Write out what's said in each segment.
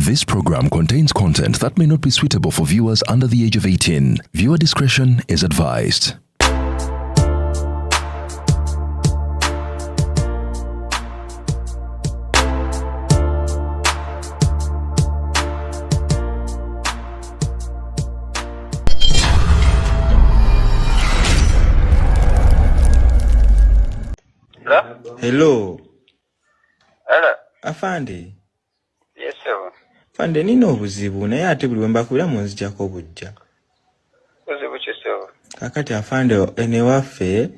This program contains content that may not be suitable for viewers under the age of 18. Viewer discretion is advised. Hello. Hello. Afande. Yes, sir. Afande nino obuzibu naye ate buli wembakubira munzijako bujja. Buzibu ki sir? Kakati afande ene waffe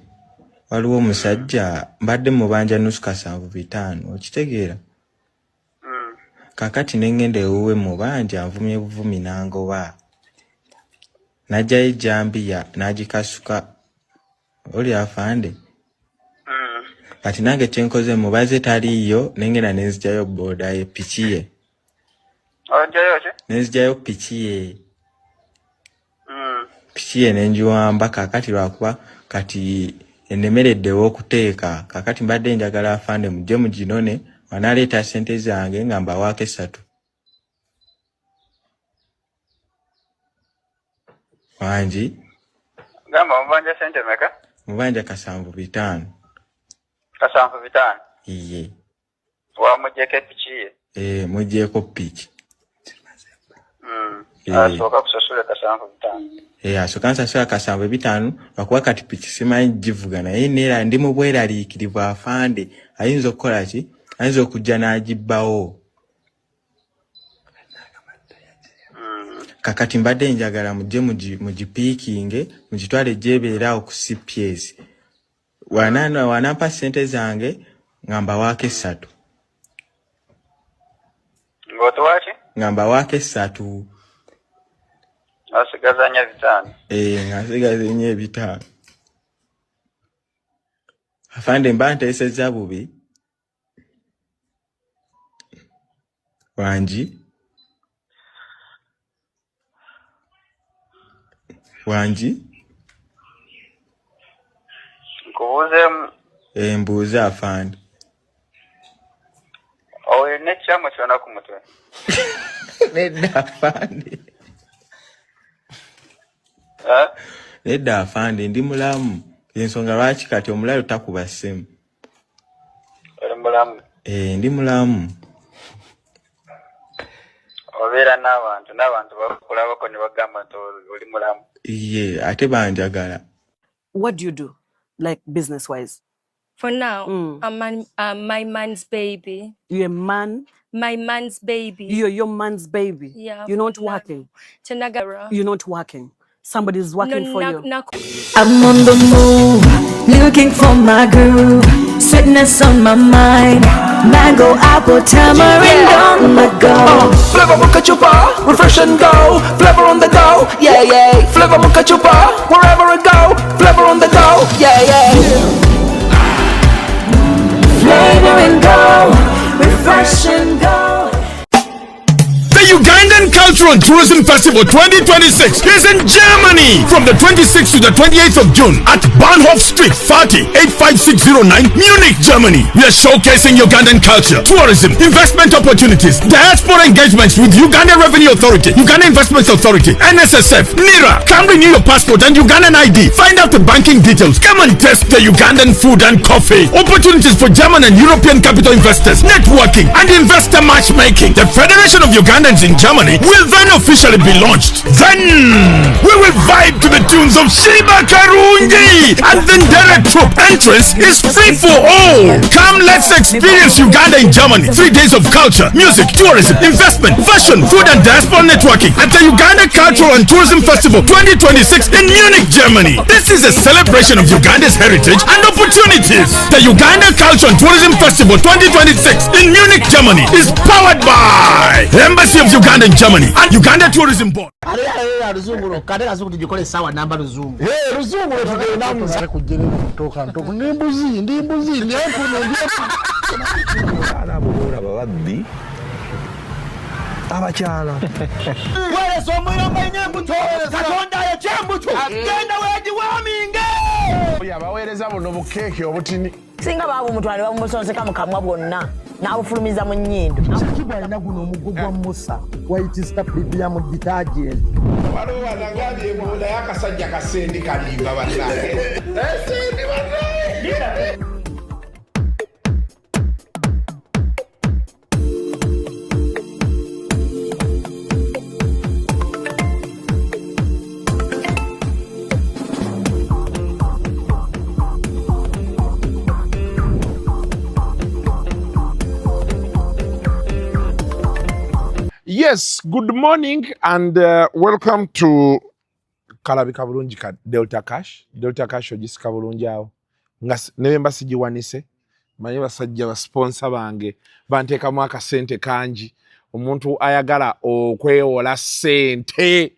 waliwo omusajja mbadde mubanja nusu kasanvu bitaano okitegeera. Kakati nengende ewuwe mubanja nvumye buvumi nangoba. Najjayo jambiya n'agikasuka. Oli afande. Kati nange kyenkoze mubaze taliyo nengenda nenzijjayo boda ye piki ye. Ojayo ki? Nenzijjayo piki ye. Piki ye nenjiwamba kakati lwakuba kati enemereddewo okuteeka kakati mbadde njagala afande mujje muginone wanaleeta ssente zange nga mbawaako 3. Wanji? Gamba mubanja sente meka? Mubanja kasanvu bitaano. Kasanvu bitaano? Iye. Wamujjeko piki ye? Mujjeeko piki. Asooka kusasula kasanvu bitaano. Asooka nsasula kasanvu bitaano lwakuba kati piki simanyi givuga naye neera ndi mu bweraliikirivu afande ayinza okukola ki? Ayinza okujja n'agibbawo. Kakati mbadde njagala mujje mugipiikinge mugitwale gyebeera ku CPS. Wanampa ssente zange nga mbawaako 3. Ng'otuwa ki? Nga mbawaako 3. Osigaza nnyo bitaano? Nga nsigaza nnyo ebitaano. Afande mba nteesezza bubi. Wanji? Wanji? Nkubuuzeemu. Mbuuza afande. Olina ekyamu kyonna ku mutwe? Nedda afande. Nedda afande ndi mulamu. Ensonga lwaki kati omulalu takuba ssimu. Oli mulamu? Ndi mulamu. Obeera n'abantu bakulabako ne bagamba nti oli mulamu. Iye ate banjagala. What do you do, like business-wise? For now, I'm my man's baby. You're a man? My man's baby. You're your man's baby? Yeah. You're not working? Chanagara. You're not working? Somebody's working for you? I'm on the move, looking for my groove. Sweetness on my mind. Mango, apple, tamarind on the go. Flavor Mocha Chupa, refresh and go. Flavor on the go, yeah, yeah. Flavor Mocha Chupa, wherever I go. Flavor on the go, yeah, yeah. Flavor and go, refresh and go. The Ugandan Cultural and Tourism Festival 2026 is in Germany from the 26th to the 28th of June at Bahnhof Street 40 85609 Munich, Germany. We are showcasing Ugandan culture, tourism, investment opportunities, diaspora engagements with Uganda Revenue Authority, Uganda Investments Authority, NSSF, NIRA. Come renew your passport and Ugandan ID. Find out the banking details. Come and test the Ugandan food and coffee. Opportunities for German and European capital investors, networking and investor matchmaking. The Federation of Ugandans in Germany will then officially be launched. Then we will vibe to the tunes of Shiba Karungi and then direct troop entrance is free for all. Come, let's experience Uganda in Germany. 3 days of culture, music, tourism, investment, fashion, food and diaspora networking at the Uganda Cultural and Tourism Festival 2026 in Munich, Germany. This is a celebration of Uganda's heritage and opportunities. The Uganda Cultural and Tourism Festival 2026 in Munich, Germany is powered by Embassy of Uganda in Germany and Uganda Tourism Board. Ruzungu kadera zuku tujikole sawa namba ruzungu. Ruzungu tugenda namuza kujira kutoka ntoko nimbuzi nyankuno ndiye ala bora babaddi abakyala wale somoyo manyambuto katonda ya chambuto genda weji waminge yabawereza buno bukeke obutini singa babu mutwale bamusonse kamukamwa bwonna n'abufulumiza mu nnyindo. Kibwa alina guno omuggo gwa Musa wayitista bibi ya mu detergent. Waliwo wanangali ebola y'akasajja kasendi kalimba bannange. Sendi bannange. Yes, good morning and welcome to Kalabika bulungi ka Delta Cash. Delta Cash ogisika bulungi awo. Nebe mbasigiwanise. Manyi basajja ba sponsor bange banteekamu akasente kangi. Omuntu ayagala okwewola sente.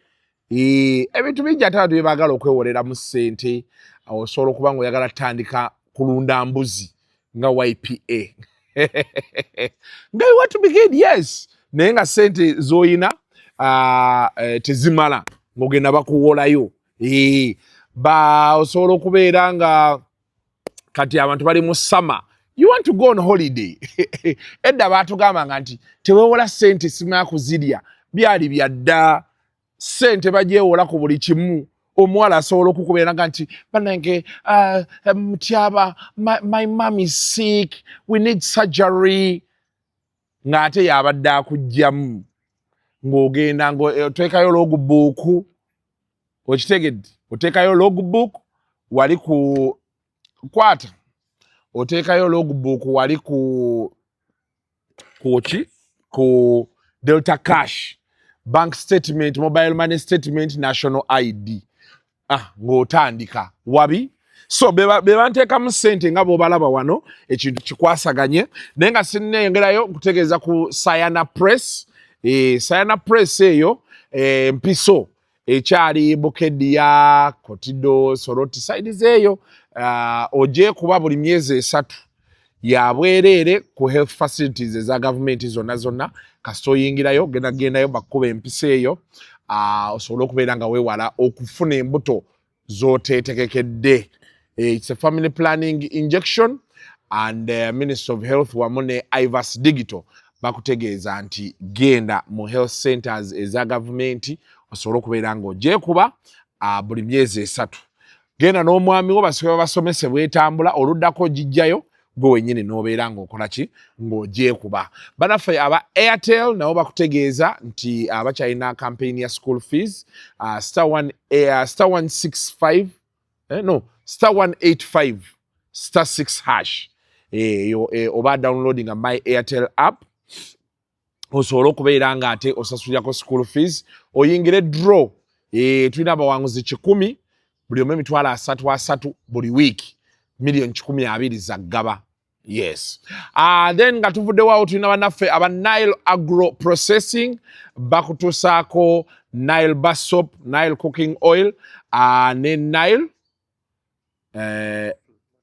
Ebintu bijja ate byebagala okwewolera mu sente. Osobola okuba nga oyagala tandika kulunda mbuzi nga YPA. Nga you want to begin, yes. Nenga sente zoyina tezimala ngogenda bakuwolayo ba osobola okubeera nga kati abantu bali mu summer, you want to go on holiday. Edda batugamba nti tewewola sente simaya kuzirya byali byadda sente bajewola ku buli kimu. Omuwala asobola okukubeera nti banange mutyaba my mom is sick, we need surgery. Ngate yabadde akujjamu ng'ogenda oteekayo logbook okitegedde oteekayo logbook wali ku kwata oteekayo logbook wali ku Delta Cash, bank statement, mobile money statement, national ID ng'otandika wabi. So bebanteeka mu sente nga bw'obalaba wano ekintu kikwasaganye naye nga sinneeyongerayo kutegeeza ku Sayana Press. Sayana Press eyo mpiso ekyali Bukedya, Kotido, Soroti sides eyo ojje kuba buli myezi 3 ya bwereere ku health facilities eza government zonna kasita oyingirayo gendayo bakuba empiso eyo osobola okubeera nga weewala okufuna embuto z'oteetegekedde. It's a family planning injection and Minister of Health wamune Ivas Digital bakutegeeza nti genda mu health centers eza government osobola okubeera nga ojje kuba buli myezi 3. Genda n'omwami wo basobola basomese bwetambula oluddako gijjayo gwe wennyini n'obeera ng'okola ki ng'ojje kuba. Banaffe aba Airtel nabo bakutegeeza nti abakyalina campaign ya school fees star 165 star 185 star 6 hash oba downloading my Airtel app osobola okubeera nga ate osasulirako school fees oyingire draw. Tulina abawanguzi 100 buli omu emitwalo 3 buli week million 12 za ggaba. Yes. Then nga tuvuddewo tulina bannaffe aba Nile Agro Processing bakutusaako Nile bar soap, Nile cooking oil ne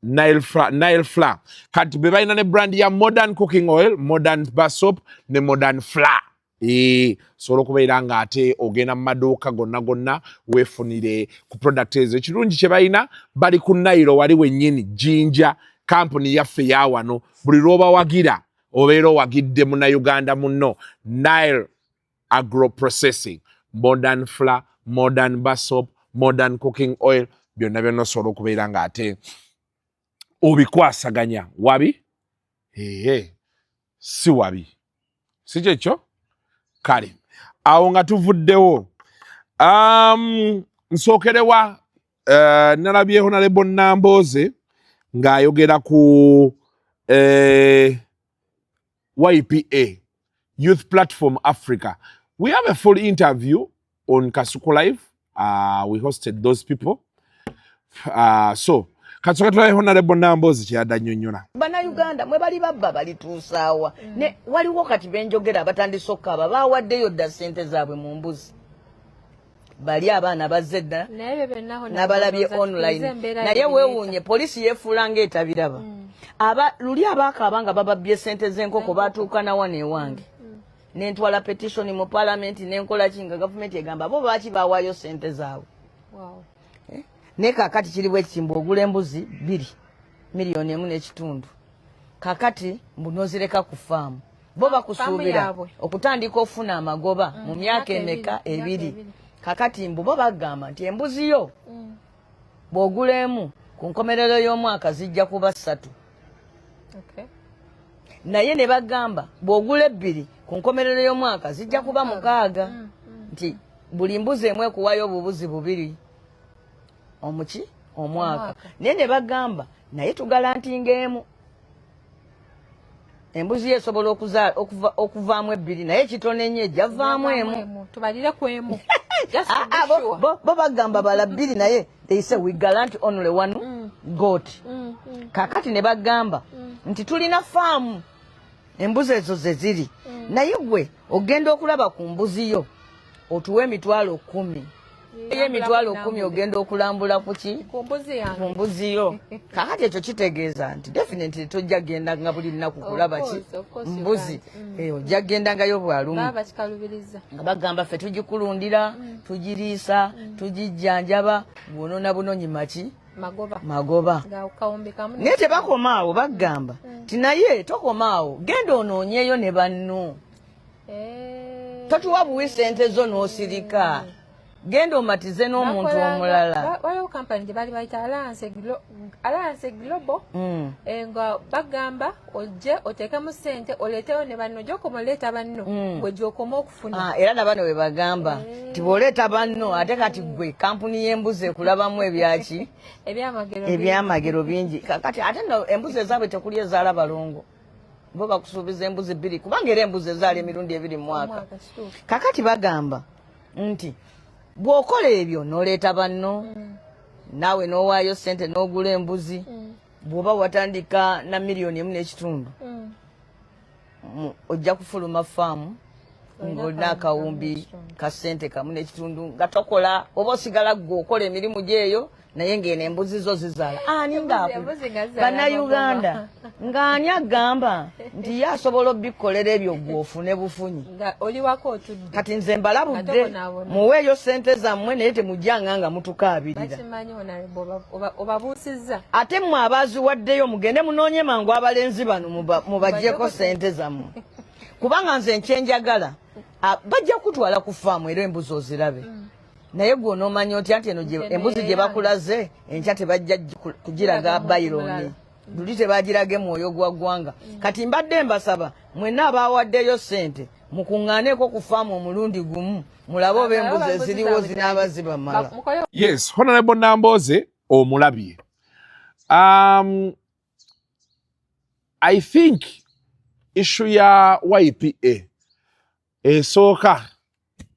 Nile flour. Kati be balina ne brand ya modern cooking oil, modern bar soap ne modern flour. Sobola okubeera nga ate ogenda mu maduuka gonna weefunire ku product ezo. Ekirungi kye balina bali ku Nile wali wennyini Jinja company yaffe ya wano. Buli lw'oba wagira obeera owagidde munnayuganda munno. Nile Agro Processing, modern flour, modern bar soap, modern cooking oil, byonna osobola okubeera nga ate obikwasaganya wabi si wabi si kyekyo kale awo nga tuvuddewo nsookerewa nalabyeho nalebo Nambooze ng'ayogera ku YPA Youth Platform Africa. We have a full interview on Kasuku Live. We hosted those people. So katsoka tulaye Honorable Nambooze kyadda nnyonnyola. Bannayuganda mwe bali babba balituusaawa ne waliwo kati benjogera abatandise okkaaba baawaddeyo dda ssente zaabwe mu mbuzi. Bali abaana bazze dda n'abalabye online naye weewuunye poliisi yeefuula ng'etabiraba. Luli abaakaaba nga bababbye ssente z'enkoko baatuuka nawa neewange. Nentwala petition mu parliament nenkola kinga government egamba bo baaki baawaayo ssente zaabwe. Ne kaakati kiri bwe kimbo ogula embuzi 2 miliyoni 1.5. kakati mbunozireka ku faamu bo bakusuubira okutandika ofuna amagoba mu myaka emeka ebiri kakati mbu bo bagamba nti embuzi yo bw'ogulemu ku nkomerero y'omwaka zijja kuba 3 naye ne bagamba bw'ogula 2 ku nkomerero y'omwaka zijja kuba 6 nti buli mbuzi emwe kuwayo obubuzi 2 omuki omwaka naye ne bagamba naye tugalantinga emu embuzi esobola okuvaamu 2 naye kitone nnyo ejjavaamu emu tubalire ku emu bo bagamba bala 2 naye they say we guarantee only one goat kakati ne bagamba nti tulina faamu embuzi ezo ze ziri naye gwe ogenda okulaba ku mbuzi yo otuwe emitwalo 10 emitwalo 10 ogenda okulambula kuki ku mbuzi yo kakati ekyo kitegeeza nti definitely tojja genda nga buli lunaku kulaba ki mbuzi ojja gendangayo bwalumu nga bagamba ffe tugikulundira tugiriisa tugijjanjaba bwonona bunonyi maki magoba naye tebakomaawo bagamba ti naye tokomaawo genda onoonyeeyo ne banno totuwa buwi sente zo n'osirika genda omatize n'omuntu omulala waliwo kampani gye bali bayita Alliance Global nga bagamba ojje oteekemu ssente oleeteyo ne banno gy'okoma oleeta banno gwe gy'okoma okufuna era nabano bwe bagamba nti bw'oleeta banno ate kati gwe kampuni y'embuzi ekulabamu ebyaki ebyamagero bingi kati ate no embuzi ezaabwe tekuli ezaala balongo bo bakusuubiza embuzi 2 kubanga era embuzi ezaala emirundi 2 mu mwaka kakati bagamba nti bw'okola ebyo n'oleeta banno naawe n'owaayo ssente n'ogula embuzi bw'oba watandika na $1.5 ojja kufuluma faamu ng'olina akawumbi ka ssente 1.5 nga tokola oba osigala gwe okola emirimu gyeyo naye ng'eno embuzi zo zizaala ani ng'apo bannayuganda ng'ani agamba nti ye asobola obbikolera ebyo gwe ofune bufunyi kati nze mbalabudde muweeyo ssente zammwe naye temujjanga nga mutukaabirira ate mmwe abaaziwaddeyo mugende munoonye mangu abalenzi bano mubaggyeko ssente zammwe kubanga nze nkyenjagala bajja kutwala ku faamu era embuzi ozirabe naye gwe onoomanya otya nti eno embuzi gye bakulaze enkya tebajja kugiraga bayironi luli tebagirage mwoyo gwa ggwanga kati mbadde mbasaba mwenna abaawaddeyo ssente mukuŋŋaaneko ku faamu omulundi gumu mulabe oba embuzi eziriwo zinaaba zibamala. Yes, Honorable Namboze omulabye. I think issue ya YPA esooka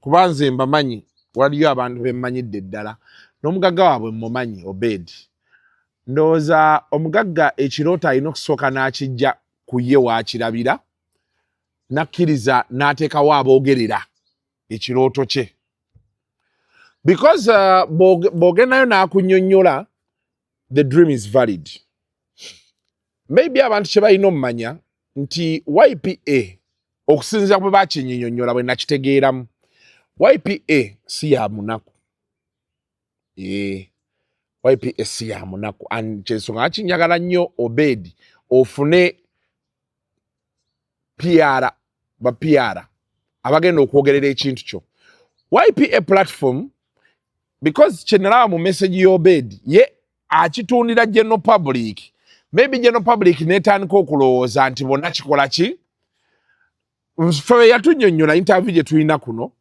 kuba nze mbamanyi waliyo abantu bemmanyidde ddala n'omugagga waabwe mmumanyi Obedi. Ndowooza omugagga ekirooto alina okusooka n'akijja ku ye waakirabira nakkiriza n'ateekawo aboogerera ekirooto kye. Because bw'ogendayo n'akunnyonnyola the dream is valid. Maybe abantu kye balina omumanya nti YPA okusinziira bwe bakinnyonnyola bwe nakitegeeramu YPA si ya munaku. YPA si ya munaku. Kyensonga akinyagala nnyo Obedi ofune PR ba PR abagenda okwogerera ekintu kyo. YPA platform because kyenalaba mu message y'Obedi ye akitundira general public. Maybe general public netandika okulowooza nti bonna kikola ki? Ffe yatunnyonnyola interview gye tulina kuno.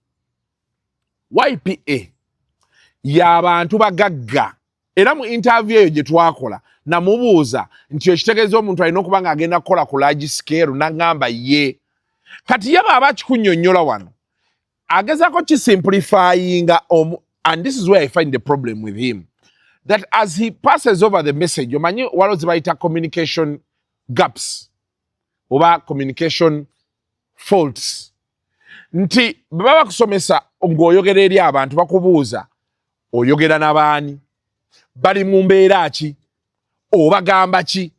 YPA y'abantu bagagga. Era mu interview eyo gye twakola namubuuza nti ekitegeeza omuntu alina okuba ng'agenda kukola ku large scale n'aŋŋamba ye. Kati ye baba kikunnyonnyola wano agezaako kisimplifyinga and this is where I find the problem with him. That as he passes over the message, omanyi waliwo ze bayita communication gaps oba communication faults. Nti baba bakusomesa ng'oyogera eri abantu bakubuuza oyogera n'abaani bali mu mbeera ki obagamba ki.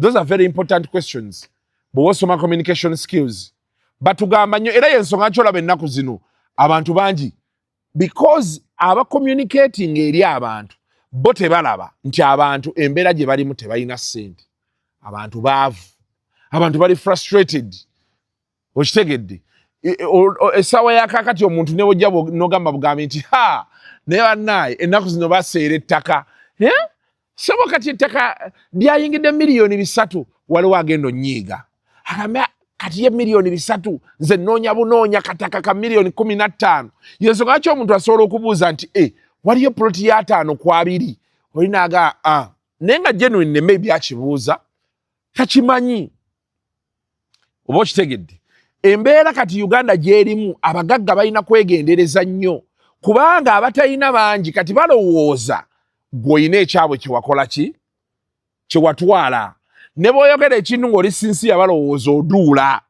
Those are very important questions. Bw'osoma communication skills batugamba nnyo era y'ensonga kyolaba ennaku zino abantu bangi because aba communicating eri abantu bo tebalaba nti abantu embeera gye balimu tebalina ssente. Abantu baavu. abantu bali frustrated okitegedde esawa yakakati omuntu ne wojja nogamba bugambi nti ha naye bannaye ennaku zino baseera ettaka sobo kati ettaka lyayingidde miliyoni 3 waliwo agenda onyiiga agamba kati ye miliyoni 3 nze noonya bunoonya kataka ka miliyoni 15 yensonga lwaki omuntu asobola okubuuza nti waliyo ploti ya 5 ku 2 olinaaga naye nga genuine maybe akibuuza takimanyi oba okitegedde embeera kati Uganda gyerimu abagagga balina kwegendereza nnyo kubanga abatalina bangi kati balowooza gw'olina ekyabwe kyewakola ki kyewatwala ne bw'oyogera ekintu ng'oli sinsiya balowooza oduula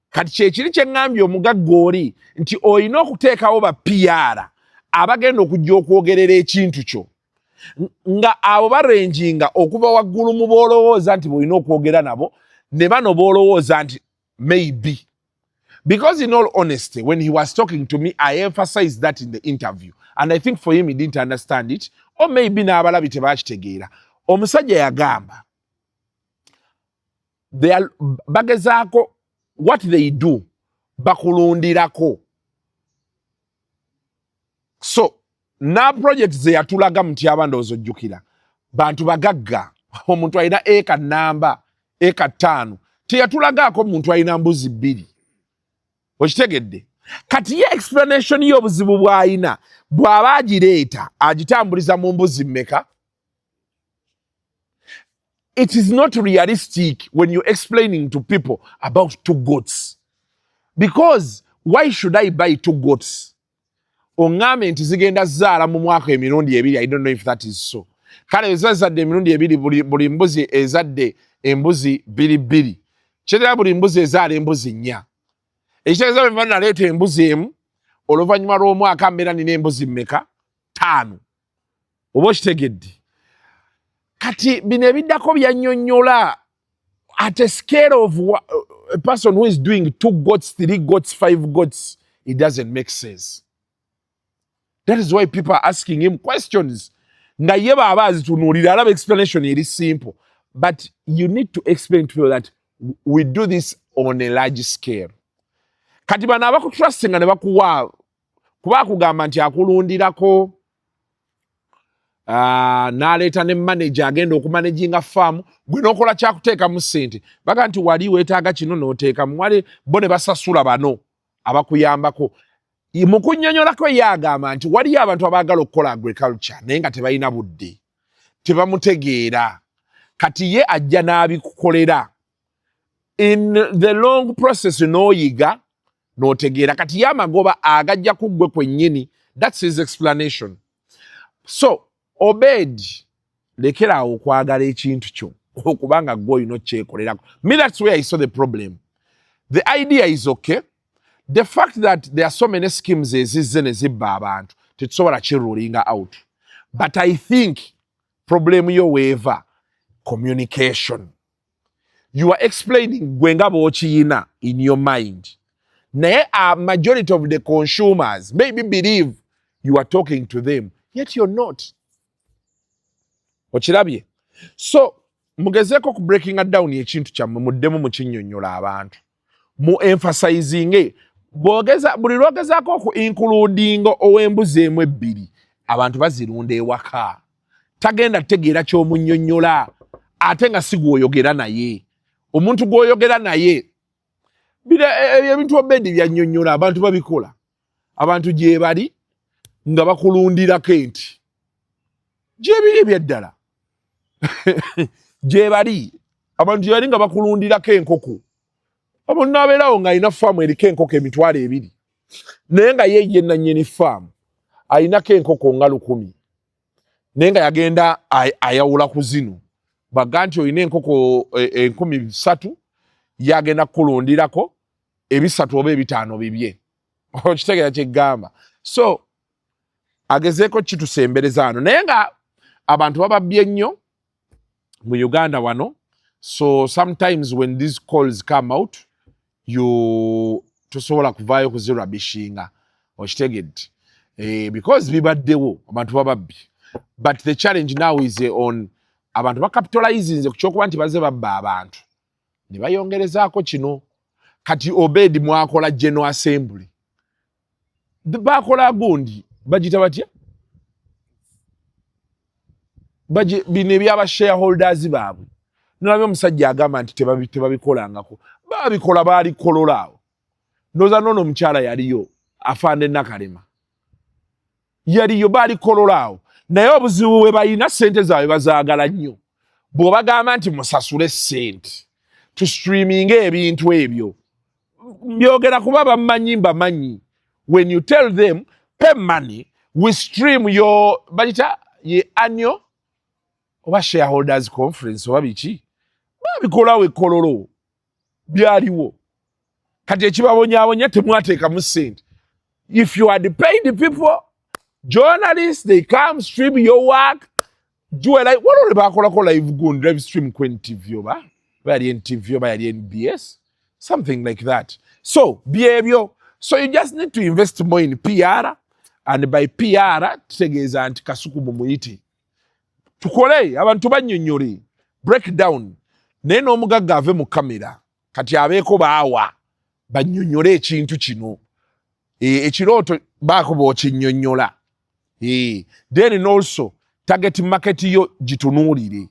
kati kyekiri kye ŋŋambye omugagga oli nti olina okuteekawo ba PR abagenda okujja okwogerera ekintu kyo nga abo barenjinga okuva waggulu mu boolowooza nti bw'olina okwogera nabo ne bano boolowooza nti maybe. Because in all honesty, when he was talking to me, I emphasized that in the interview. And I think for him, he didn't understand it. Or maybe n'abalabi tebakitegeera. Omusajja yagamba, bagezaako, what they do, bakulundirako. So, na projects ze yatulaga mti abandoozi ojjukira. Bantu bagagga, omuntu alina eka namba, eka 5. Teyatulagaako omuntu alina mbuzi 2. Okitegedde kati ye explanation y'obuzibu bw'ayina bw'aba agireeta agitambuliza mu mbuzi mmeka. It is not realistic when you're explaining to people about 2 goats. Because why should I buy 2 goats? Ongambe nti zigenda zaala mu mwaka emirundi 2. I don't know if that is so. Kale ezazadde emirundi 2 buli mbuzi ezadde embuzi 2. Kyetera buli mbuzi ezaala embuzi 4. Ekitegeeza bwe naleeta embuzi emu oluvannyuma lw'omwaka mbeera nina embuzi mmeka 5. Oba okitegedde kati bino ebiddako byannyonnyola at a scale of a person who is doing 2 goats, 3 goats, 5 goats, it doesn't make sense. That is why people are asking him questions. Naye baba azitunuulira alaba explanation eri simple, but you need to explain to people that we do this on a large scale. Kati bano abakutrustinga ne bakuwa kuba kugamba nti akulundirako n'aleeta ne manager agenda okumanaginga farm gwe n'okola kyakuteekamu ssente baga nti wali weetaaga kino n'oteekamu wali bo ne basasula bano abakuyambako. Mu kunnyonnyolako ye agamba nti waliyo abantu abaagala okukola agriculture naye nga tebalina budde tebamutegeera kati ye ajja n'abikukolera in the long process n'oyiga n'otegeera kati ye amagoba agajja ku ggwe kwennyini. That's his explanation. So Obed lekeraawo okwagala ekintu kyo okubanga ggwe olina okyekolerako. Me, that's where I saw the problem. The idea is okay. The fact that there are so many schemes ezizze ne zibba abantu tetusobola kirulinga out. But I think problem yo weeva communication. You are explaining gwe nga bw'okiyina in your mind. Naye a majority of the consumers maybe believe you are talking to them, yet you're not. Okirabye? So, mugezeeko ku breaking down ekintu kyammwe muddemu mukinnyonnyola abantu. Mu emphasizing buli lwogezaako oku including ow'embuzi emu 2 abantu bazirunda ewaka. Tagenda tegeera ky'omunnyonnyola ate nga si gw'oyogera naye. Omuntu gw'oyogera naye ebintu Obedi byannyonnyola abantu babikola. Abantu gye bali nga bakulundirako enti. Gye biri ebyaddala. Gye bali abantu gye bali nga bakulundirako enkoko. Omuntu n'abeerawo ng'alina faamu eriko enkoko 2,000 naye nga ye nannyini faamu alinako enkoko nga 1,000 naye nga yagenda ayawula ku zino baga nti olina enkoko 3,000 yagenda kukulundirako 3 oba 5 bibye. Okitegeera kye ggamba. So agezeeko kitusembereza wano naye nga abantu bababbye nnyo mu Uganda wano. So sometimes when these calls come out you tosobola kuvaayo kuzirabishinga okitegedde because bibaddewo abantu bababbi. But the challenge now is on abantu bakapitalizing ku kyokuba nti baze babba abantu ne bayongerezaako kino kati Obedi mwakola General Assembly bakola gundi bagita batya bine byaba shareholders baabwe nalabye omusajja agamba nti tebabikolangako babikola baali kololaawo noza nono omukyala yaliyo afande Nakalema yaliyo baali kololaawo naye obuzibu bwe balina ssente zaabwe bazaagala nnyo bw'obagamba nti musasule ssente to streaming ebintu ebyo byogera kuba bamanyi when you tell them pay money we stream your bagita ye annual oba shareholders conference oba biki babikolawo ekololo byaliwo kati ekibabonyabonya temwateekamu ssente if you had paid the people journalists they come stream your work do like what bakolako live gun live stream kwen TV oba yali NTV oba yali NBS something like that so byebyo so you just need to invest more in PR and by PR tutegeeza nti Kasuku mumuyite tukole abantu bannyonnyole breakdown naye n'omugagga ave mu kamera kati abeeko baawa bannyonnyole ekintu kino ekirooto baako bookinnyonnyola then also target market yo gitunuulire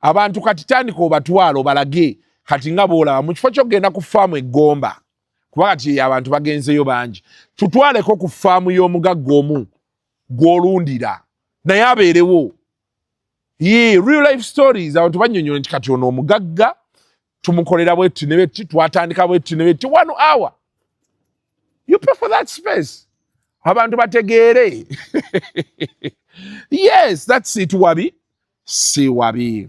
abantu kati tandika obatwala balage kati nga boolaba mu kifo ky'ogenda ku faamu eggomba kuba kati abantu bagenzeyo bangi tutwaleko ku faamu y'omugagga omu gw'olundira naye abeerewo real life stories abantu bannyonnyola nti kati ono omugagga tumukolera bwetti ne betti twatandika bwetti ne betti 1 hour you pay for that space abantu bategeere yes that's it wabi si wabi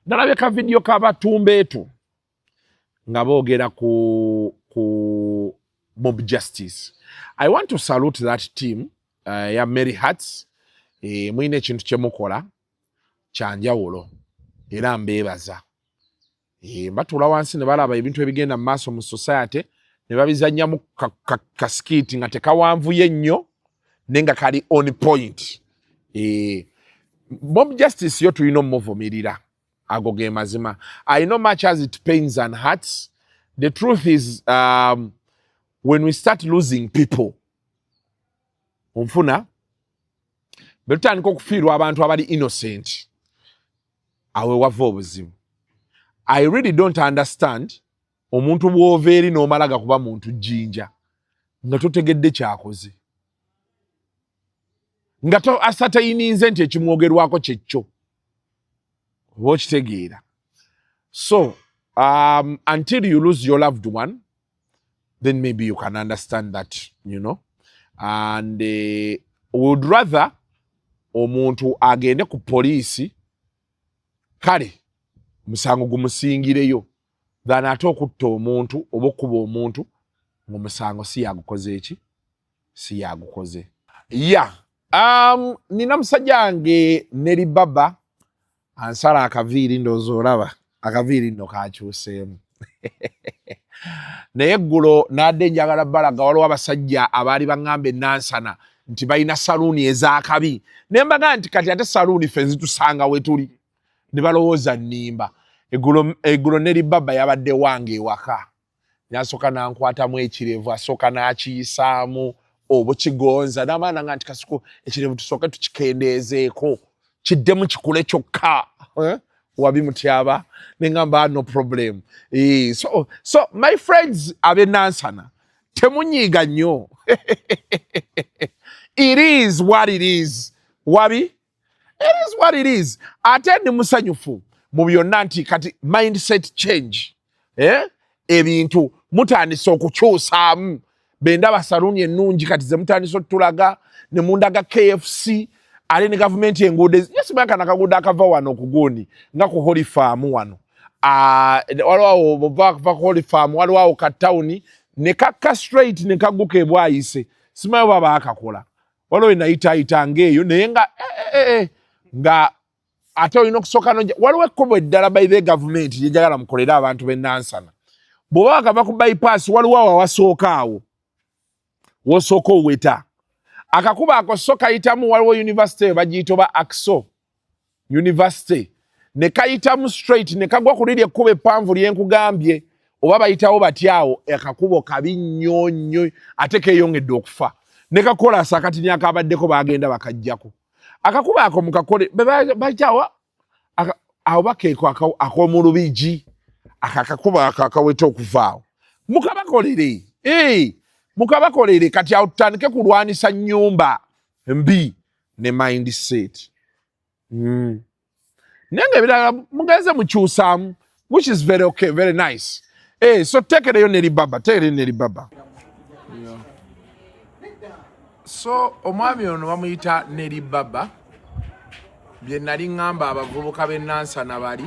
nalabye ka video k'abatumbeetu nga boogera ku mob justice. I want to salute that team ya Mary Hearts mwine ekintu kye mukola kyanjawulo era mbeebaza batula wansi ne balaba ebintu ebigenda mu maaso mu society ne babizannyamu kaskiti nga tekawanvuye nnyo nenga kali on point mob justice yo tulina omuvumirira ago ge mazima. I know much as it pains and hurts, the truth is when we start losing people onfuna betutandika okufiirwa abantu abali innocent awe wava obuzibu. I really don't understand omuntu bw'oveeri n'omalaga kuba muntu jjinja nga totegedde kyakoze nga asatayininze nti ekimwogerwako kyekyo oba okitegeera. So until you lose your loved one, then maybe you can understand that, you know. And would rather omuntu agende ku poliisi kale musango gumusingireyo than ate okutta omuntu oba okuba omuntu ng'omusango si yagukoze eki si yagukoze. Nina musajja wange Neri Baba ansala akaviiri ndowooza olaba akaviiri nno kakyuseemu naye eggulo nadde njagala balaga waliwo abasajja abaali baŋŋamba ennansana nti balina saluuni ez'akabi ne mbaga nti kati ate saluuni ffe zitusanga we tuli ne balowooza nnimba. Eggulo Neri Baba yabadde wange ewaka nasooka nankwatamu ekirevu asooka n'akiyisaamu obukigonza n'amaana nga nti Kasuku ekirevu tusooke tukikendeezeeko kiddemu kikule kyokka wabi mutyaba nengamba no problem. So my friends ab'ennansana temunyiiga nnyo it is what it is wabi it is what it is. Ate ndi musanyufu mu byonna nti kati mindset change ebintu mutandise okukyusaamu bendaba saluuni ennungi kati ze mutandise otulaga ne mundaga KFC ale ne government enguudo yes banka nakaguudo akava wano okugundi nga ku Holy Farm wano waliwo bava ku Holy Farm waliwo ka town ne kakka straight ne kaguka ebwayise simayo baba akakola waliwo nayita ngeeyo naye nga ate olina okusooka waliwo ekkubo eddala by the government lyejagala mukolera abantu b'ennansana bw'oba akava ku bypass waliwo awasooka awo wosooka oweta akakuba ako so kayitamu waliwo university bagiyita oba AXO University ne kayitamu straight ne kagwa ku liri ekkubo eppanvu lye nkugambye oba bayitawo batyawo akakubo kabi nnyo nnyo ate keeyongedde okufa ne kakola akatini akabaddeko bagenda bakajjako akakubo ako mukakole bayitawo awo bakeeko ak'omu lubigi akakubo akaweta okuvaawo mukabakolere mukabakolere kati awo tutandike kulwanisa nnyumba mbi ne mindset nange ebirala mugenze mukyusaamu which is very okay, very nice. So tekereyo neri baba, so omwami ono bamuyita neri baba bye nali ngamba abavubuka b'ennansana bali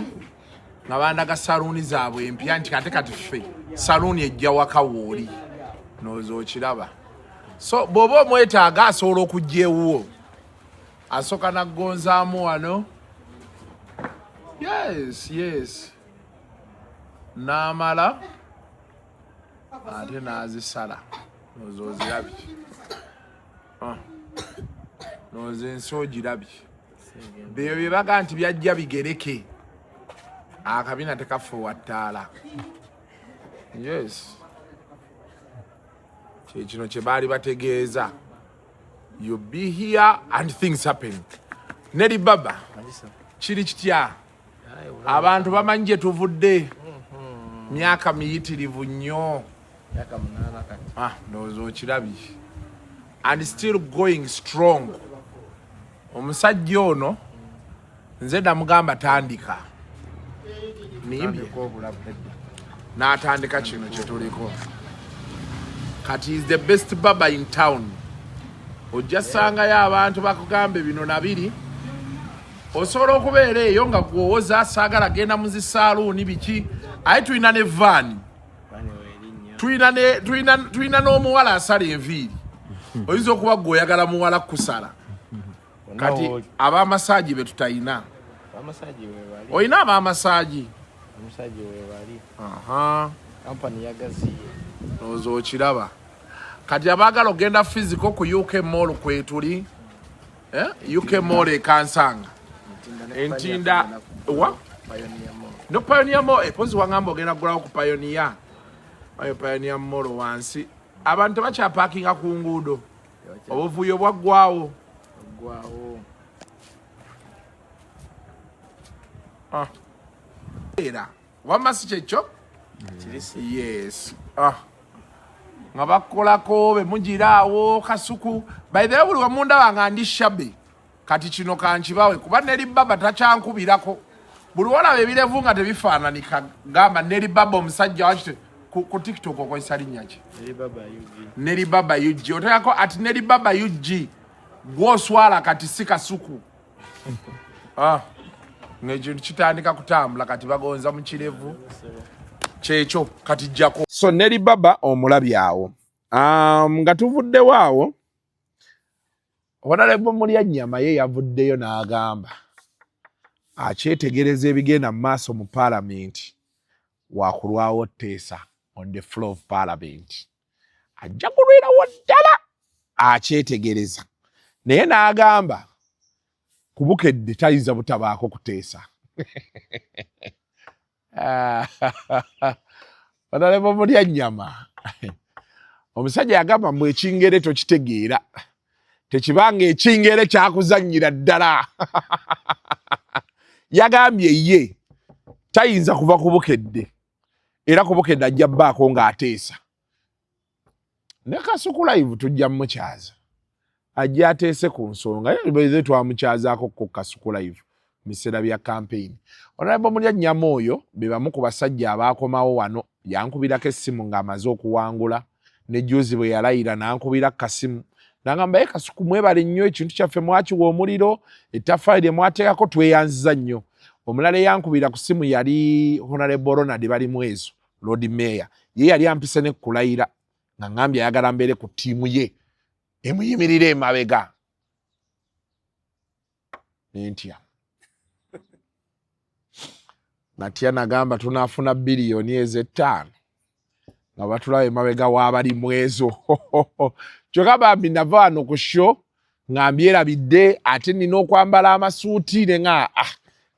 nga bandaga saluuni zaabwe empya nti kati ffe saluuni ejja waka wooli nooza okiraba so bw'oba omwetaaga asobola okujja ewuwo asooka naggonzaamu wano yes n'amala ate n'azisala nooza ozirabye nooza ensi ogirabye byo bye baga nti byajja bigereke akabina tekafuuwa ttaala yes kino kye baali bategeeza you be here and things happen neri baba kiri kitya abantu bamanyi gye tuvudde myaka miyitirivu nnyo ndowooza okirabye and still going strong omusajja ono nze namugamba tandika nimbye n'atandika kino kye tuliko kati is the best baba in town ojja sangayo abantu bakugambe bino nabiri osobola okubeera eyo nga gwowoza saagala genda mu zisaaluuni biki aye tulina ne vaani tulina n'omuwala asala enviiri oyinza okuba gwe oyagala muwala kusala kati ab'amasaagi be tutayina oyina ab'amasaagi nooza okiraba kati abaagala ogenda physical ku UK Mall kwetuli UK Mall ekansanga entinda wa no Pioneer Mall epozi wangamba ogenda kugulawo ku Pioneer Pioneer Mall wansi abantu tebakyapakinga ku nguudo obuvuyo bwaggwawo era wamasi kyekyo yes nga bakolako be mugiraawo kasuku by the way buli wamundaba nga ndi shabe kati kino kankibawe kuba neri baba takyankubirako buli walaba ebirevu nga tebifaananika gamba neri baba omusajja wakite ku TikTok okozesa linnya ki neri baba UG oteekako ati neri baba UG gwoswala kati si kasuku n'ekintu kitandika kutambula kati bagonza mu kirevu kyekyo kati jjako so neri baba omulabye awo nga tuvuddewo awo Honorable mulya nnyama ye yavuddeyo n'agamba akyetegereza ebigenda mu maaso mu Parliament waakulwawo Teesa on the floor of Parliament ajja kulwirawo ddala akyetegereza naye n'agamba kubukedde tayinza butabaako kuteesa Honorable mulya nnyama omusajja yagamba mbu ekingere tokitegeera tekibanga ekingere kyakuzannyira ddala yagambye ye tayinza kuva ku bukedde era ku bukedde ajja bbaako ng'ateesa ne Kasuku Live tujja mukyaza ajja ateese ku nsonga ye twamukyazaako ku Kasuku Live mu biseera bya campaign Honorable mulya nnyama oyo be bamu ku basajja abaakomawo wano yankubirako essimu ng'amaze okuwangula ne juzi bwe yalayira n'ankubira kasimu nagamba Kasuku mwebale nnyo ekintu kyaffe mwakiwa omuliro ettaffaali lye mwateekako tweyanziza nnyo omulala eyankubira ku simu yali Honorable Ronald balimu ezo Lord Mayor ye yali ampise ne kulayira nga ngambye ayagala mbeere ku ttiimu ye emuyimirira emabega nentya natya nagamba tunaafuna biliyoni ez'ettaano nga batulaba emabega w'abalimu ezo kyokka bambi nava wano ku show nga mbyerabidde ate nina okwambala amasuuti ne nga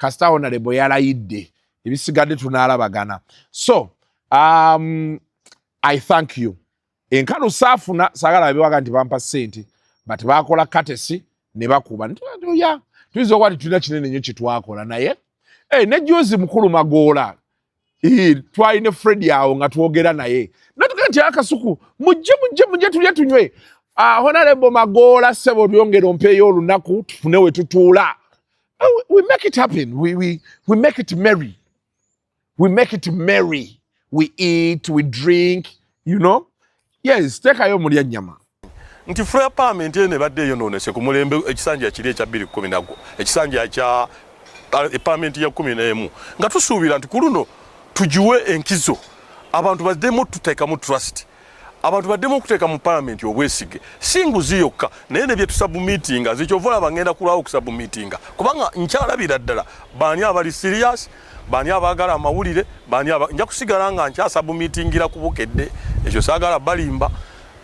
kasita honorable yalayidde ebisigadde tunaalabagana. So I thank you. Enkanu saafuna saagala babiwaga nti bampa ssente but baakola katesi ne bakuba ya tuyinza okuba tulina kinene nnyo kyetwakola naye ne Jozi mukulu Magoola twalina Fred yawo nga twogera naye natuga nti Kasuku mujje tulye tunywe. Honorable Magoola ssebo byongera ompeeyo olunaku tufune we tutuula. We make it happen. We make it merry. We make it merry. We eat, we drink, you know. Yes, tekayo mulya nyama. Nti Flora Parliament ene badde yo nonese ku mulembe ekisanja kiri ekya 2010 ekisanja kya Parliament ya 11 nga tusuubira nti kuluno tujiwe enkizo abantu baddemu tuteeka mu trust abantu baddemu okuteeka mu Parliament obwesige singuzi yokka naye ne bye tusubmittinga zikyovola bangenda kulaawo okusubmittinga kubanga nkyalabira ddala baani abali serious baani abaagala amawulire baani nja kusigala nga nkyasubmittingira ku bukedde ekyo saagala balimba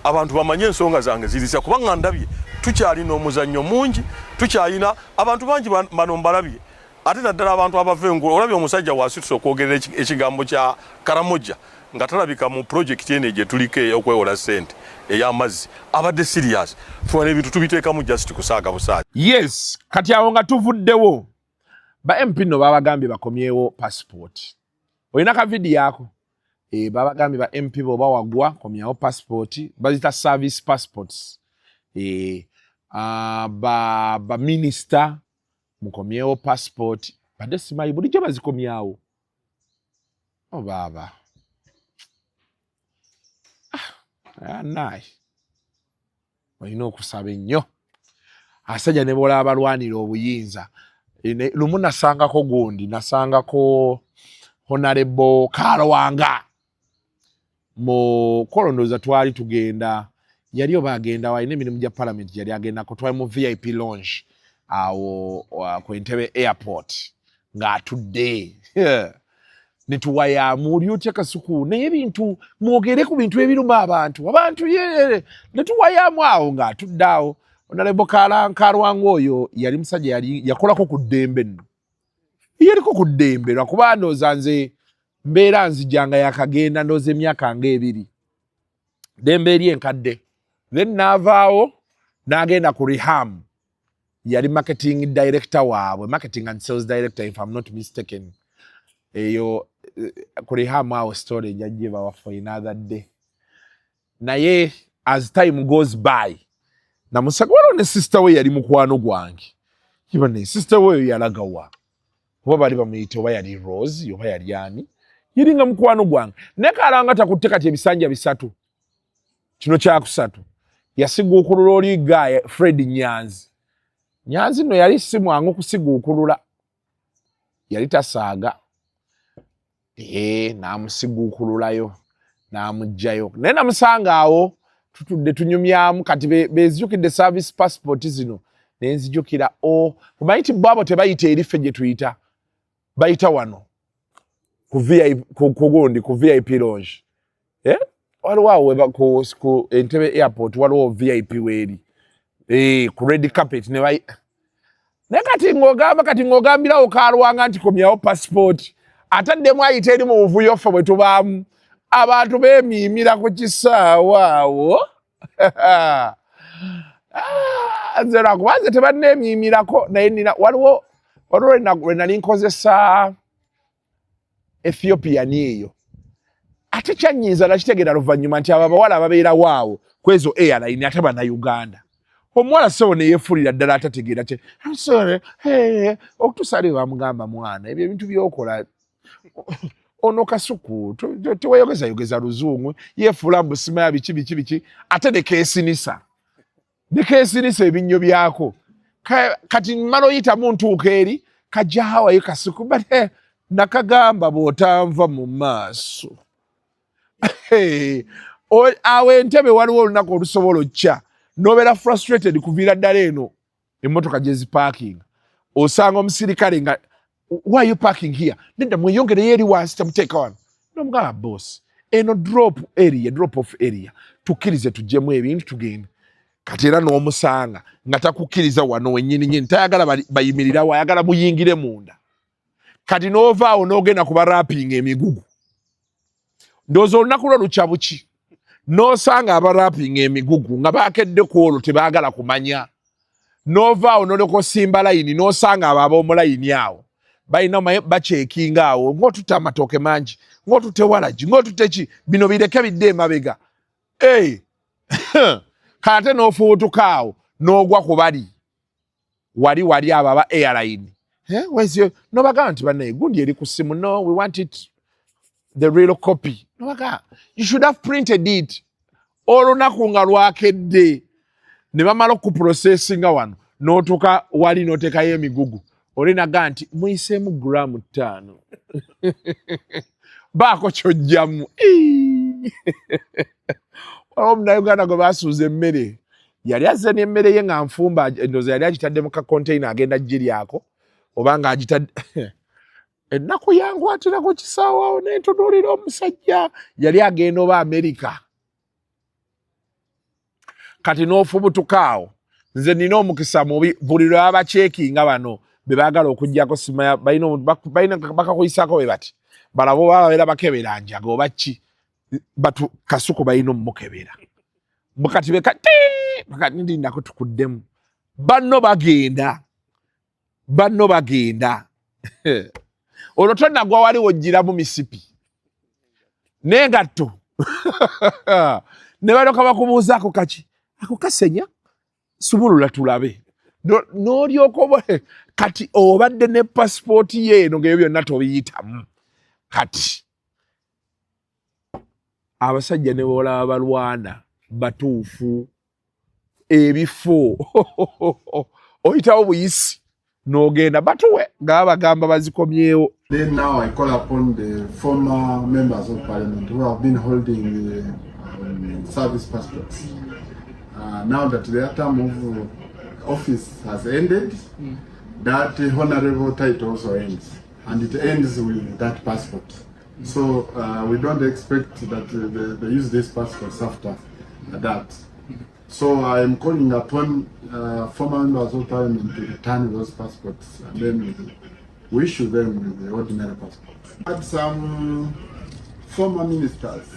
abantu bamanye ensonga zange zirisa kubanga ndabye tukyalina omuzannyo mungi tukyalina abantu bangi bano mbalabye ate naddala abantu abavengo olabye omusajja wasituse okwogerera ekigambo kya Karamoja nga talabika mu project ene gye tuliko ey'okwewola ssente ey'amazzi abadde serious tuwane ebintu tubiteekamu just kusaaga busaaga. Yes, kati awo nga tuvuddewo ba MP no babagambye bakomyewo passport. Olina ka video yako babagambye ba MP bo bawagwa komyawo passport bazita service passports. Ba minister mukomyewo passport badde simayi bulijjo bazikomyawo. Oh baba. Nice. Olina okusaba ennyo. Asajja ne bola abalwanira obuyinza. Lumu nasangako gundi, nasangako Honorable Kalwanga. Mu kolondoza twali tugenda, yali oba agenda walina emirimu gya Parliament yali agenda ko twali mu VIP lounge awo ku Entebbe Airport nga atudde. Netuwaya muri otya Kasuku naye ebintu mwogere ku bintu ebiruma abantu ye netuwayamu awo nga atuddawo. Honorable Kalwanga oyo yali musajja yali yakolako ku ddembe nno. Yaliko ku ddembe lwakuba ndooza nze mbeera nzijjanga yakagenda ndooza emyaka nga 2. Ddembe eri enkadde. Then naavaawo n'agenda ku Reham. Yali marketing director waabwe, marketing and sales director if I'm not mistaken. Eyo ku Reham awo story jajje bawa for another day. Naye as time goes by na musagwalo ne sister we yali mukwano gwange. Kiba ne sister we yalagawa. Oba bali bamuyita oba yali Rose oba yali ani. Yali nga mukwano gwange. Ne Kalwanga takutte kati ebisanja 3. Kino kya 3. Yasiguukulula oli guy Fred Nyanzi. Nyanzi no yali simwangu kusiguukulula. Yali tasaaga. Namusiguukululayo. Namugjayo. Naye namusanga awo tutudde tunyumyamu kati bezijukidde service passport zino nenzijukira kumayiti bwabo tebayita erife gye tuyita bayita wano ku VIP ku VIP lounge waliwo ku Entebbe Airport waliwo VIP weeri ku red carpet ne bayi naye kati ng'ogambirawo Kalwanga nti komyawo passport ataddemu ayita eri mu buvuyo ffe bwe tubaamu abantu beemiyimira ku kisaawa awo. Nze lwakubanze tebanneemiyimirako naye nina waliwo lwe nali nkozesa Ethiopian eyo. Ate kyannyiza nakitegeera luvannyuma nti abo abawala ababeerawo awo kwezo airline ate bannayuganda. Omuwala ssebo ne yeefulira ddala atategeera kye. Okutusale bamugamba mwana ebyo ebintu by'okola ono Kasuku tewayogeza luzungu yefuula busima biki ate nekeesinisa ebinnyo byako kati mmala oyitamu ntuuka eri kajaawayo Kasuku but nakagamba bw'otanva mu maaso. Awo Entebbe waliwo olunaku olusobola okya n'obeera frustrated kuviira ddala eno emmotoka gye zipaakinga osanga omusirikale nga why are you parking here? Nenda mweyongere eri wansi tamuteeka wano. Nomugamba boss. Eno drop off area. Tukkirize tujjemu ebintu tugenda. Kati era n'omusanga nga takukkiriza wano wennyini nnyini tayagala bayimirirawo ayagala muyingire munda. kati n'ovaawo n'ogenda kuba rapping emigugu ndowooza olunaku lwo lukya buki n'osanga aba rapping emigugu nga baakedde ku olwo tebaagala kumanya n'ovaawo n'olyoka osimba layini n'osanga abo ab'omulayini awo balina bacekinga awo ng'otutte amatooke mangi ng'otutte walagi ng'otutte ki bino bireke bidde emabega kate n'ofuutuka awo n'ogwa ku bali wali abo aba airline nobaga nti bannaye gundi eri ku ssimu no we want it the real copy nobaga you should have printed it olunaku nga lwakedde ne bamala okuprocessinga wano n'otuka wali n'otekayo emigugu olinaga nti muyiseemu gulamu 5 baako kyojjamu waliwo omunauganda gwe baasuuza emmere yali azze n'emmere ye nga nfumba endowooza yali agitadde mu kakonteyina agenda giryako oba nga agitadde ennaku yangwatirako kisaawawo n'entunuulira omusajja yali agenda oba Amerika kati n'ofubutuka awo nze nina omukisa mubi buli lwe babacekinga bano be baagala okugyako sima balina bakakuyisako be bati balabo bababeera bakebera njaga oba ki batu Kasuku balina omukebera bukati bekati bakati ndindako tukuddemu banno bagenda olwo tonnagwa wali wojjiramu misipi n'engatto ne balyoka bakubuuzaako kaki ako kasenya subulula tulabe n'olyoka kati obadde ne pasipooti yeeno ng'ebyo byonna tobiyitamu kati abasajja ne boolaba balwana batuufu ebifo oyitawo buyisi n'ogenda batuwe nga bagamba bazikomyewo. Then now I call upon the former members of parliament who have been holding the service passports. Now that their term of office has ended, that honorable title also ends, and it ends with that passport. So we don't expect that they use these passports after that. So I am calling upon former members of parliament to return those passports, and then we issue them with the ordinary passports. We had some former ministers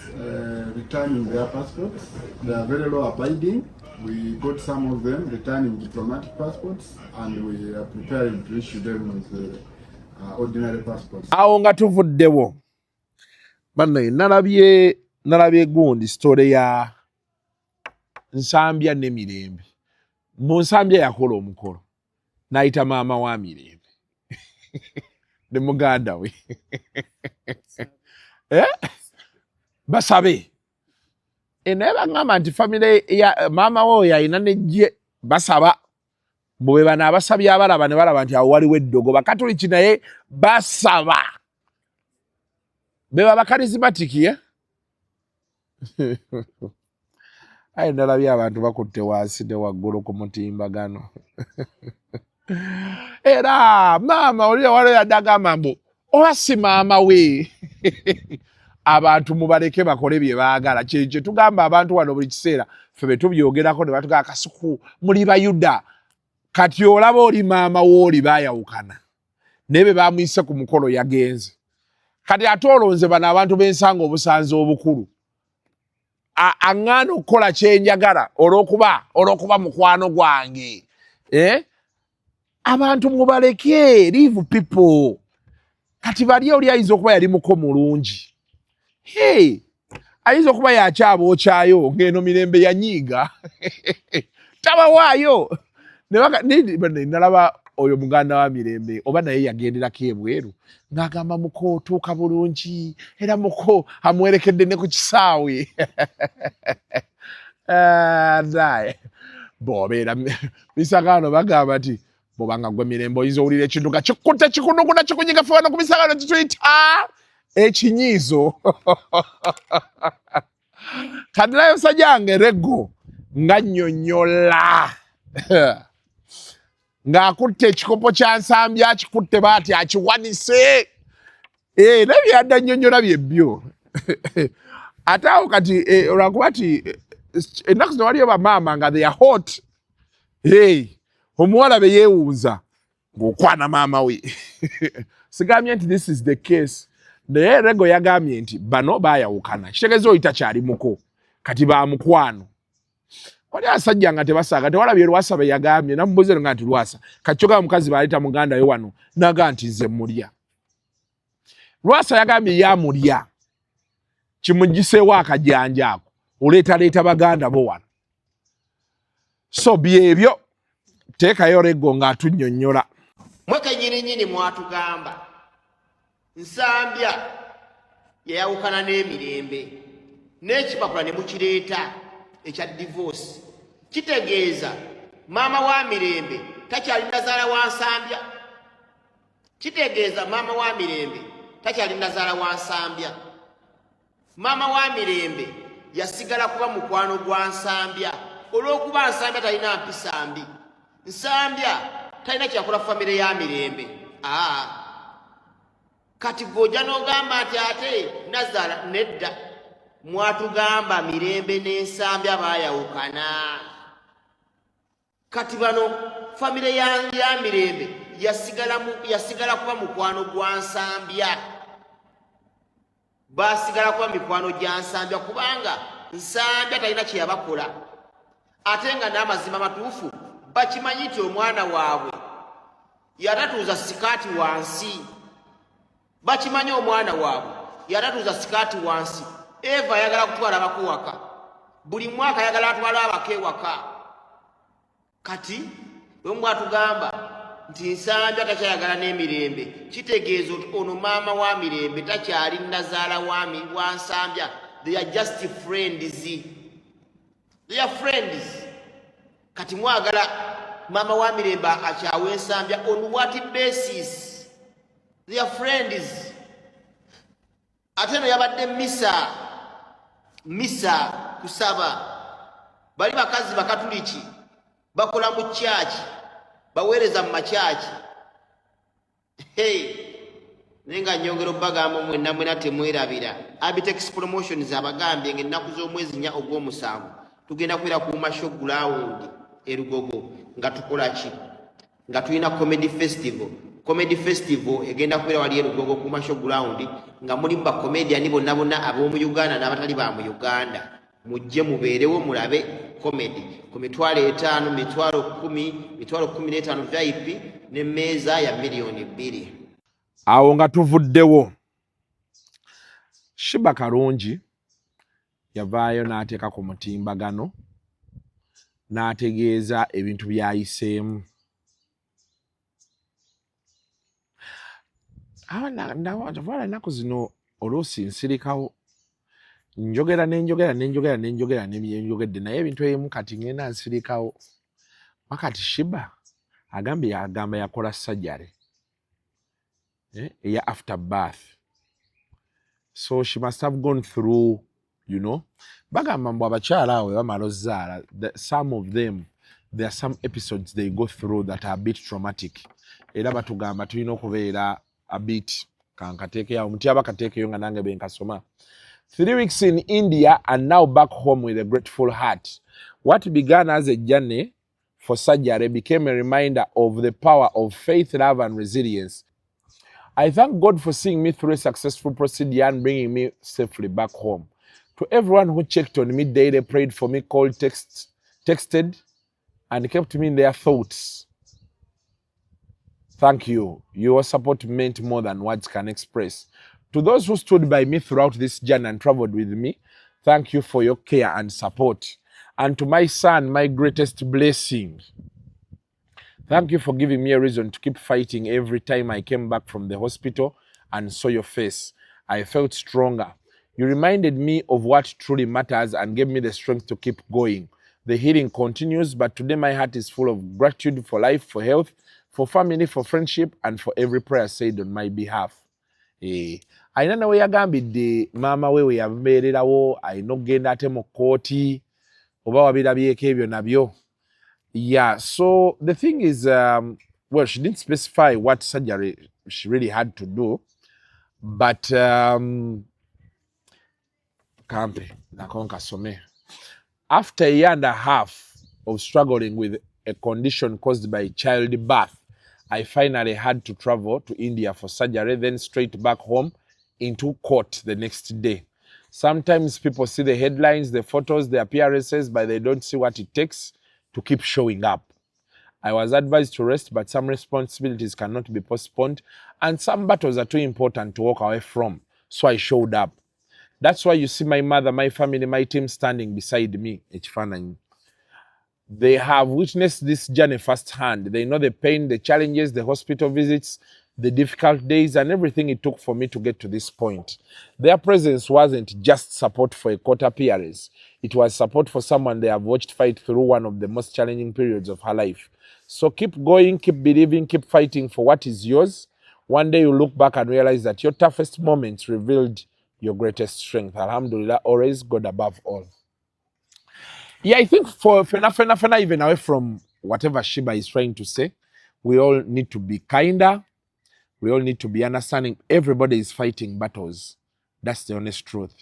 returning their passports. They are very law abiding. We got some of them returning diplomatic passports, and we are preparing to issue them with the ordinary passports. Awo nga tuvuddewo banne nalabye gundi story ya Nsambya ne Mirembe. Mu Nsambya yakola omukolo n'ayita maama wa Mirembe ne muganda we basabe naye bagamba nti famire ya maama we oyo alina nejje basaba bwe bano abasabye abalaba ne balaba nti awo waliwo eddogo bakatoliki naye basaba be babakarismatiki ayi ndalabye abantu bakutte wansi ne waggulu ku mutimbagano era maama oli waliwo yadde agamba mbu oba si maama we abantu mubaleke bakole bye baagala kye tugamba abantu wano buli kiseera ffe be tubyogerako ne batugamba Kasuku muli Bayuda kati olaba oli maama wooli baayawukana naye be bamuyise ku mukolo yagenze kati ate olonze bano abantu b'ensanga obusanzi obukulu aŋŋaana okukola kyenjagala olw'okuba mukwano gwange abantu mubaleke leave people kati bali oli ayinza okuba yali muko mulungi ayinza okuba yakyabookyayo ng'eno Mirembe yanyiiga tabawaayo nalaba oyo muganda wa Mirembe oba naye yagenderako ebweru ng'agamba muko otuuka bulungi era muko amwerekedde ne ku kisaawe bw'obeera misagaano bagamba nti bw'obanga gwe Mirembe oyinza owulira ekintu nga kikutte kikunuguna kikunyiga ffe wano ku misagaano kituyita ekinyiizo kati naye musajjange Rego nga nnyonnyola ng'akutte ekikopo kya Nsambya akikutte baati akiwanise nebyadda nnyonnyola byebyo ate awo kati olwakuba ti ennaku zino waliyo bamaama nga they are hot omuwala be yeewuuza ng'okwana maama we sigambye nti this is the case naye rego yagambye nti bano baayawukana kitegeeza oyita kyali muko kati ba mukwano wali asajja nga tebasaaga tewalabye Lwasa be yagambye namubuuze nga nti Lwasa kacyoga mukazi baaleta muganda we wano naga nti nze mulya Lwasa yagambye yamulya kimugiseewo akajanja ako oleetaleeta baganda bo wano so byebyo teekayo Rego ng'atunnyonnyola mweka nyini mwatugamba Nsambya yayawukana n'emirembe n'ekipapula ne mukireeta ekya divorce kitegeeza maama wa Mirembe takyali nazaala wa Nsambya kitegeeza maama wa Mirembe takyali nazaala wa Nsambya maama wa Mirembe yasigala kuba mukwano gwa Nsambya olw'okuba Nsambya talina mpisa mbi Nsambya talina kyakola famire ya Mirembe kati gojja n'ogamba nti ate nazaala nedda mwatugamba Mirembe n'Ensambya baayawukana kati bano famire ya Mirembe yasigala kuba mukwano gwa Nsambya basigala kuba mikwano gya Nsambya kubanga Nsambya talina kye yabakola ate nga n'amazima matuufu bakimanyi nti omwana waabwe yatatuuza sikaati wansi bakimanyi omwana waabwe yatatuuza sikaati wansi Eva ayagala kutwala abako waka buli mwaka ayagala atwala abako ewaka kati bwe mwatugamba nti Nsambya takyayagala n'emirembe kitegeeza ono maama wa Mirembe takyali nazaala wa Nsambya they are just friends they are friends kati mwagala maama wa Mirembe akyawe Nsambya on what basis they are friends ate no yabadde misa kusaba bali bakazi bakatuliki bakola mu church baweereza mu machachi nenga nyongero bagamba mwenna temwerabira Abitex Promotions abagambye ng'ennaku z'omwezi 4 ogw'omusanvu tugenda kwera ku Masho Ground Erugogo nga tukola ki nga tulina comedy festival egenda kwera wali Erugogo ku Masho Ground nga mulimu ba comedian bonna ab'omu Uganda n'abatali ba mu Uganda mujje mubeerewo mulabe comedy ku mitwalo 5 mitwalo 10 mitwalo 15 VIP n'emmeeza ya milioni 2 awo nga tuvuddewo Shiba Karungi yavaayo n'ateeka ku mutimbagano n'ategeeza ebintu byayiseemu ndawa ennaku zino oluusi nsirikawo njogera n'ebyenjogedde naye ebintu ebimu kati ngenda nsirikawo wakati Shiba agamba yakola surgery eya after birth so she must have gone through bagamba mbu abakyala awo bamala ozzaala some of them there are some episodes they go through that are a bit traumatic era batugamba tulina okubeera a bit kankateekeyo omuti abakateekeyo nga nange benkasoma 3 weeks in India and now back home with a grateful heart. What began as a journey for surgery became a reminder of the power of faith, love, and resilience. I thank God for seeing me through a successful procedure and bringing me safely back home. To everyone who checked on me daily, prayed for me, called, texted, and kept me in their thoughts. Thank you. Your support meant more than words can express. To those who stood by me throughout this journey and traveled with me, thank you for your care and support. And to my son, my greatest blessing, thank you for giving me a reason to keep fighting every time I came back from the hospital and saw your face. I felt stronger. You reminded me of what truly matters and gave me the strength to keep going. The healing continues, but today my heart is full of gratitude for life, for health, for family, for friendship, and for every prayer said on my behalf. Aina nawe yagambidde maama we yabeererawo ayina okugenda ate mu kkooti oba wabirabyeko ebyo nabyo. Yeah, so the thing is, well, she didn't specify what surgery she really had to do, but after a year and a half of struggling with a condition caused by childbirth, I finally had to travel to India for surgery, then straight back home into court the next day. Sometimes people see the headlines, the photos, the appearances, but they don't see what it takes to keep showing up. I was advised to rest, but some responsibilities cannot be postponed, and some battles are too important to walk away from. So I showed up. That's why you see my mother, my family, my team standing beside me. They have witnessed this journey firsthand. They know the pain, the challenges, the hospital visits, the difficult days, and everything it took for me to get to this point. Their presence wasn't just support for a court appearance. It was support for someone they have watched fight through one of the most challenging periods of her life. So keep going, keep believing, keep fighting for what is yours. One day you look back and realize that your toughest moments revealed your greatest strength. Alhamdulillah, always God above all. Yeah, I think for Fena, even away from whatever Shiba is trying to say, we all need to be kinder. We all need to be understanding. Everybody is fighting battles. That's the honest truth.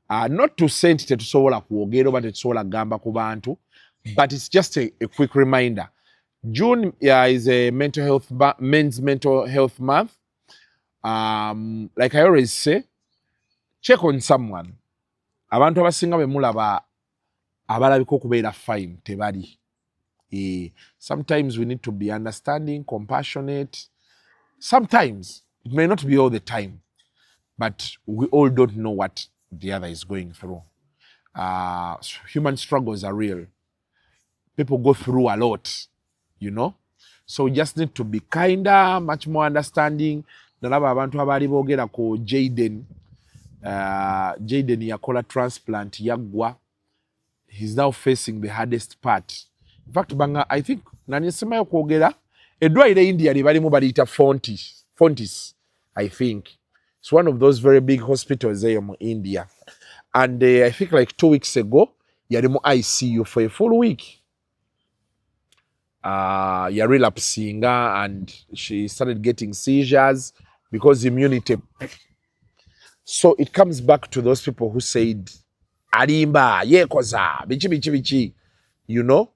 Not to say it to sola kuogero, but it's sola gamba kubantu. But it's just a quick reminder. June is a men's mental health month. Like I always say, check on someone. Abantu abasinga bemulaba abalabiko kubeera fine tebali. Sometimes we need to be understanding, compassionate. Sometimes it may not be all the time, but we all don't know what the other is going through. Human struggles are real. People go through a lot, you know. So we just need to be kinder, much more understanding. Nalaba abantu abali bogera ko Jaden yakola transplant yagwa. He's now facing the hardest part. In fact, banga, I think nanisema yokwogera edwaire India libalimu balita Fontis, I think. It's one of those very big hospitals there in India. And I think like 2 weeks ago, yalimu ICU for a full week. You're relapsing and she started getting seizures because immunity. So it comes back to those people who said, Arimba, yekoza, bichi, you know?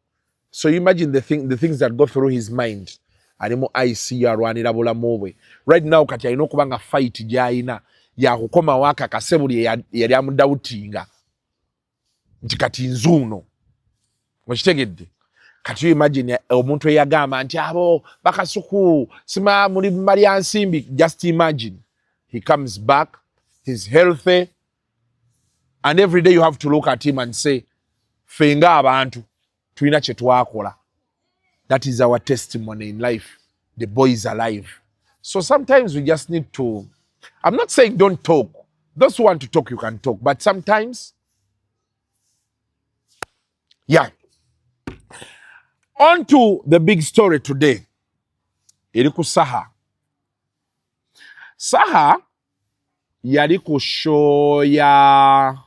So you imagine the things that go through his mind. Arimo ICU arwanira bulamu. Right now kati alina okubanga fight gy'alina ya kukoma waka kasebuli yali amudautinga nti kati nzuuno mukitegedde. Kati you imagine omuntu eyagamba nti abo bakasuku sima muri mali ansimbi. Just imagine he comes back, he's healthy, and every day you have to look at him and say fenga abantu tulina kye twakola. That is our testimony in life. The boy is alive. So sometimes we just need to, I'm not saying don't talk. Those who want to talk, you can talk. But sometimes, yeah. On to the big story today. Iriku Saha. Saha, yariku show ya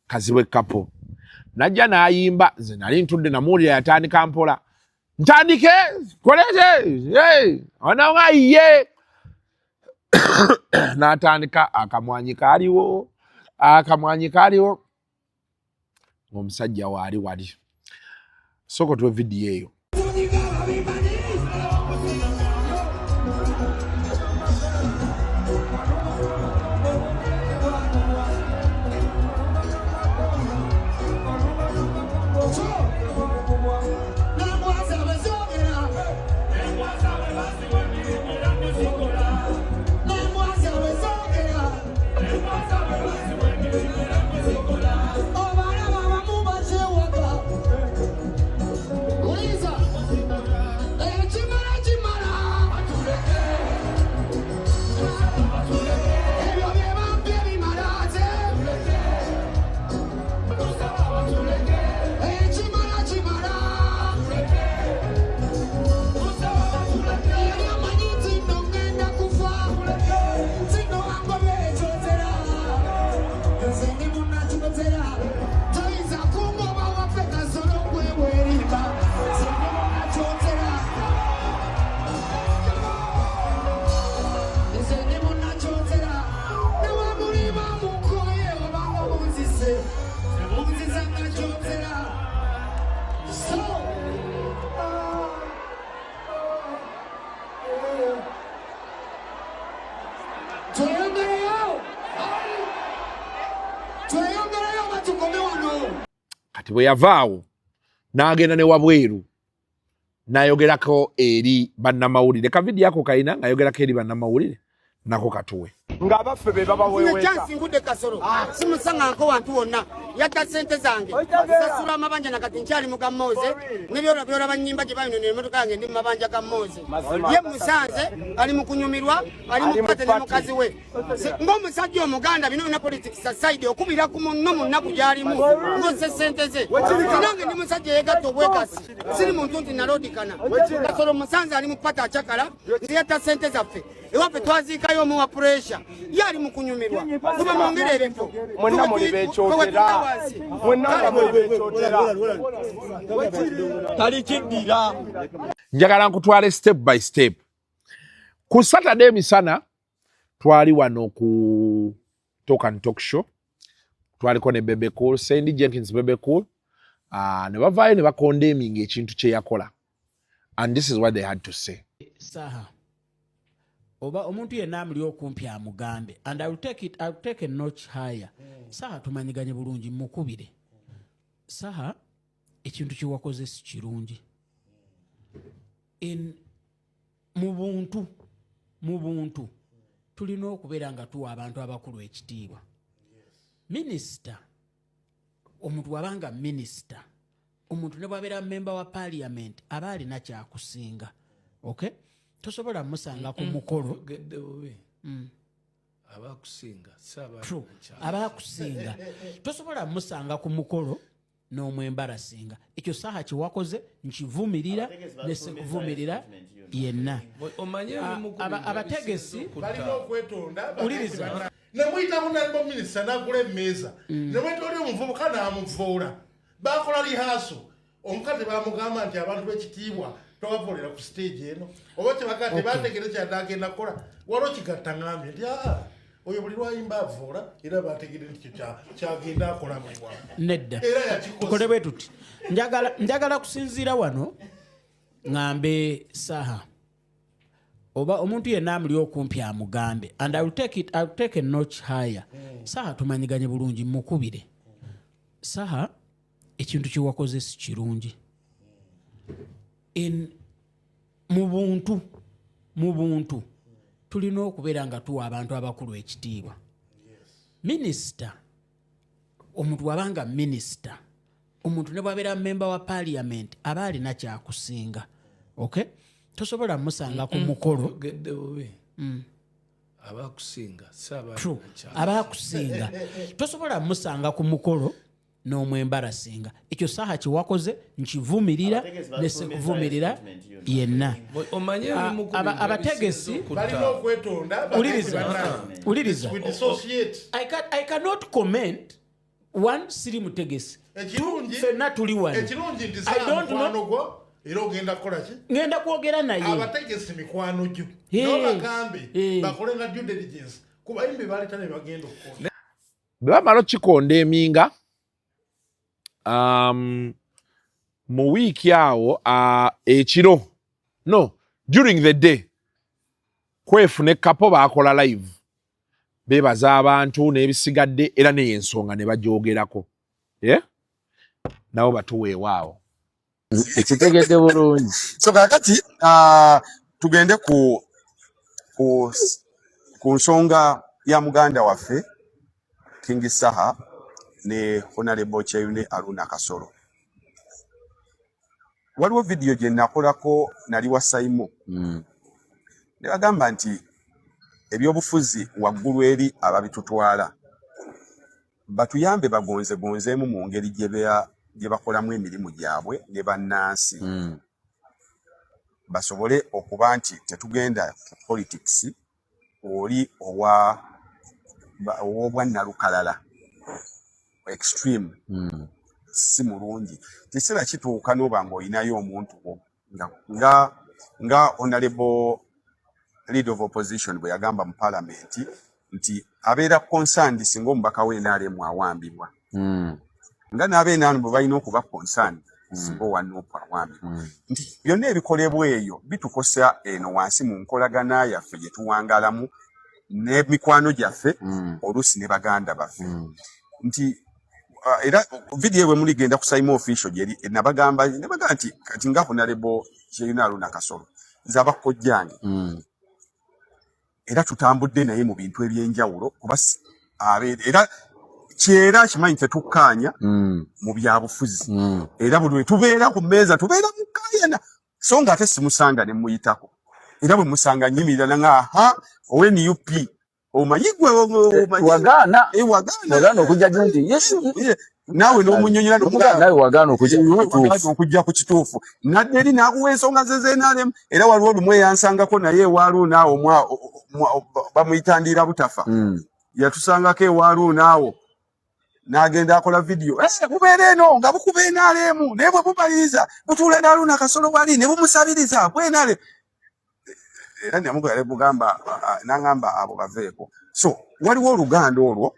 Kaziwe couple. Najja n'ayimba nze nali ntudde namuwulira yatandika mpola ntandike kolete onawaye n'atandika akamwanyi kaaliwo omusajja wali soko tuwe vidiyo eyo. Lisa. kati bwe yavaawo n'agenda ne wabweru n'ayogerako eri bannamawulire kavidiyo ako kalina ng'ayogerako eri bannamawulire nako katuwe ng'abaffe be babaweeweka nkudde Kasolo simusaŋŋanko wantu wonna yatta ssente zange sasula amabanja nakati nkyali mu Gamooze n'ebyolaba nnyimba gye bayinonera emmotoka yange ndi mu mabanja ga Mooze ye musanze ali mu kunyumirwa ali mu kukate ne mukazi we ng'omusajja omuganda bino bina politics aside okubira ku munno mu nnaku gy'alimu ng'ozze ssente ze nange ndi musajja yeegatta obwekasi siri muntu nti naloodikana Kasolo musanze ali mu pata acakala nze yatta ssente zaffe ewaffe twaziikayo omuwa puresha ye ali mu kunyumirwa kuba mwongere ebifo mwenna muli beekyotera mwenna muli beekyotera talikiddira njagala nkutwale step by step ku Saturday misana twali wano ku Talk and Talk Show twaliko ne Bebe Cool Sandy Jenkins Bebe Cool ne bavaayo ne bakondeming ekintu kye yakola and this is what they had to say. Saha oba omuntu yenna amuli okumpi amugambe and I will take a notch higher. Saha tumanyiganye bulungi mukubire. Saha ekintu kiwakoze si kirungi. Mu buntu tulina okubeera nga tuwa abantu abakulu ekitiibwa. Minister omuntu wabanga minister omuntu ne bwabeera member wa parliament aba alina kyakusinga. Okay? Tosobola musanga ku mukolo abakusinga abakusinga tosobola musanga ku mukolo n'omwembarasinga ekyo saha kiwakoze nkivumirira nesekuvumirira yenna abategesi balina okwetonda uliriza nemuyitamu nalimo minisita nagula emmeeza nemwita oli omuvubuka n'amuvuula bakola lihaso omukate bamugamba nti abantu b'ekitiibwa tobavolera ku stage eno oba kyebagate bategere kyadagenda kukola waliwo kigatta ngambye nti oyo buli lwayimba avuula era bategere nti kyagenda akola buli wamu nedda tukole bwe tuti njagala kusinziira wano ngambe saha oba omuntu yenna amuli okumpi amugambe and I will take a notch higher. Saha tumanyiganye bulungi mukubire. Saha ekintu kiwakoze si kirungi. Mu buntu tulina okubeera nga tuwa abantu abakulu ekitiibwa. Minister omuntu wabanga minister omuntu ne bwabeera member wa parliament aba alina kyakusinga. Okay? Tosobola musanga ku mukolo abakusinga tosobola musanga ku mukolo n'omwembarasinga ekyo saha kiwakoze nkivumirira nesekuvumirira yenna abategesi balina okwetonda uliriza I cannot comment one siri mutegesi fenna tuli wano ekirungi nti saha mukwano gwo era ogenda kukola ki ngenda kwogera naye abategesi mikwano gyo n'obagambe bakole nga due diligence kubayimbi baleeta ne bagenda okukola bwe bamala okikondemminga mu wiiki awo ekiro during the day Kwefu ne Kapo baakola live bebaza abantu n'ebisigadde era n'ensonga ne bagyogerako nabo batuweewaawo ekitegedde bulungi so kakati tugende ku nsonga ya muganda waffe King Saha ne Honorable Chayune Aruna Kasolo. Waliwo video gye nakolako nali wa Saimo ne bagamba nti ebyobufuzi waggulu eri ababitutwala batuyambe bagonzeemu mu ngeri gye bakolamu emirimu gyabwe ne bannansi basobole okuba nti tetugenda ku politics oli ow'obwannalukalala extreme si mulungi kiseera kituuka n'oba ng'olinayo omuntu nga Honorable Leader of Opposition bwe yagamba mu Parliament nti abeera concerned singa omubaka w'NRM awambibwa nga n'ab'NRM bwe balina okuba concerned singa owanuupu awambibwa nti byonna ebikolebwa eyo bitukosa eno wansi mu nkolagana yaffe gye tuwangalamu n'emikwano gyaffe oluusi ne baganda baffe nti era video we muligenda ku Saimo official yeri nabagamba nti kati nga honorable General Nakasolo nzaba kojjange era tutambudde naye mu bintu ebyenjawulo kuba era kyera kimanyi tetukkaanya mu byabufuzi era buli tubeera ku mmeeza tubeera mukayana so nga ate simusanga ne muyitako era bwe musanga nyimirana nga when UP omanyigwe wagana okujja nti nawe n'omunyonyola nawe wagana okujja ku kituufu nadde eri n'akuwa ensonga zezenaalemu era waliwo olumu eyansangako naye ewaaluuna awo bamuyitandira butafa yatusangako ewaaluuna awo n'agenda akola video bubeera eno nga bukuba enaalemu naye bwe bumaliriza butuula n'aluuna Kasolo wali ne bumusabiriza bwenale era nyamugala bugamba nangamba abo baveeko so waliwo oluganda olwo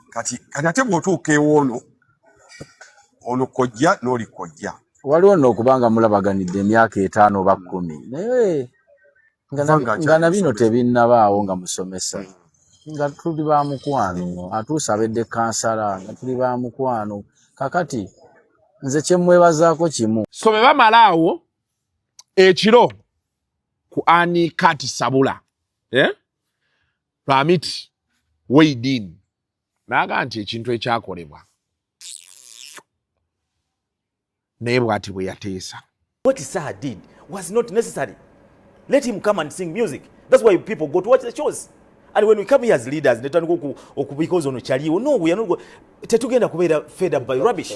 kati ate bw'otuuka ewoono ono kojja n'oli kojja waliwo nno okubanga mulabaganidde emyaka 5 oba 10 naye nga nabino tebinnabaawo nga musomesa nga tuli ba mukwano atuusa abedde kansala nga tuli ba mukwano kakati nze kyemwebazaako kimu so bwe bamalaawo ekiro ku Ani Kati Sabula Ramit Weidin naga nti ekintu ekyakolebwa naye bw'ati bwe yateesa. What Saha did was not necessary. Let him come and sing music. That's why people go to watch the shows. And when we come here as leaders, because on chaliwo, no, we are not tetugenda kubeera fed up by rubbish.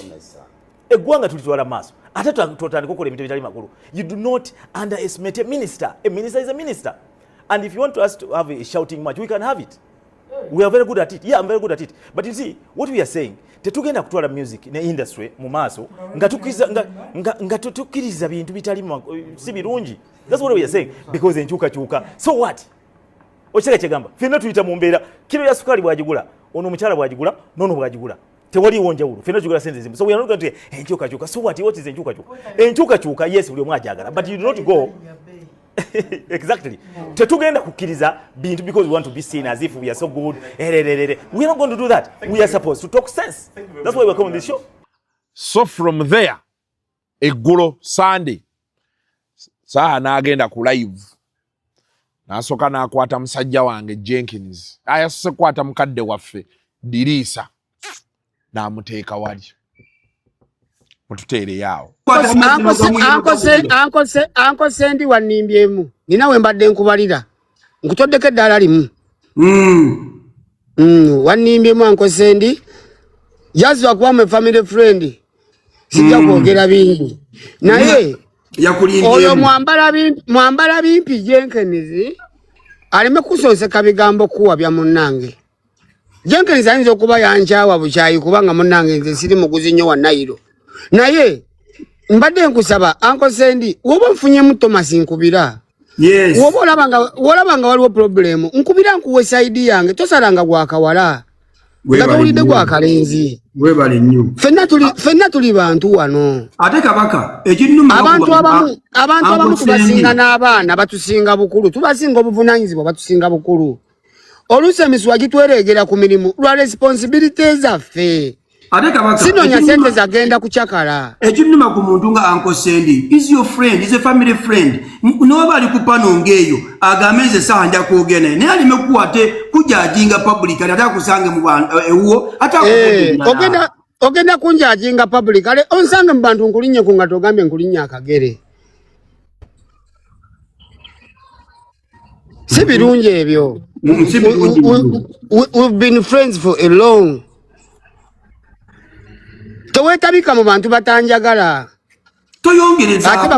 Egwanga tulitwala maso. Ate tutandika okukola ebintu ebitali makulu. You do not underestimate a minister. A minister is a minister. And if you want us to have a shouting match, we can have it. We are very good at it. Yeah, I'm very good at it. But you see, what we are saying, tetugenda kutwala music in the industry mu maaso nga tutukiriza bintu bitali si birungi. That's what we are saying. Because enkyukakyuka. So what? Ocheka kyegamba. Fenna tuyita mu mbeera. Kilo ya sukali bwagigula, ono mukyala bwagigula, nono bwagigula. Tewali wonjawulo. Fenna tugula sense zimu. So we are not going to enkyukakyuka. So what is enkyukakyuka? Enkyukakyuka, yes, buli omu ajagala. But you do not go exactly. Tetugenda kukiriza bintu because we want to be seen as if we are so good. We are not going to do that. We are supposed to talk sense. That's why we are coming on this show. So from there, eggulo Sunday, Saha n'agenda ku live. N'asooka n'akwata musajja wange Jenkins. Ayasose kwata mukadde waffe Dirisa. N'amuteeka wali. Mututeere yaawo. Anko Sendi wanimbyemu. Nina we mbadde nkubalira. Nkutoddeko eddala limu. Wanimbyemu Anko Sendi. Yazwa kuba family friend. Sijja kwogera bingi. Naye oyo mwambala bimpi Jenkins aleme kusooseka bigambo kuwa bya munnange. Jenkins ayinza okuba yanjawa bukyayi kubanga munnange nze siri muguzi nnyo wa Nairo. Naye mbadde nkusaba Uncle Sendi woba nfunyemu Thomas nkubira. Yes. Woba olabanga waliwo problem nkubira nkuwe side yange tosalanga gwakawala. Gatulide gwakalenzi. Webale nnyo. Fenna tuli bantu wano. Ate kabaka ekinnuma abantu abamu tubasinga n'abaana batusinga bukulu. Tubasinga obuvunanyizibwa batusinga bukulu. Oluse miswa gitweregera ku mirimu lwa responsibilities affe. Ate kabaka sinonya sente zagenda kuchakala. Ekinnuma ku muntu nga Uncle Sendi is your friend, is a family friend. Noba ali ku pano ngeyo agamenze Saha nja kwogena naye alime kuwate kujajinga public ate akusange mu ewuwo ate ogenda kunjajinga public ale onsange mu bantu nkulinye ku ngato gambe nkulinye akagere. Si birungi ebyo. We've been friends for a long. Towetabika mu bantu batanjagala. Toyongereza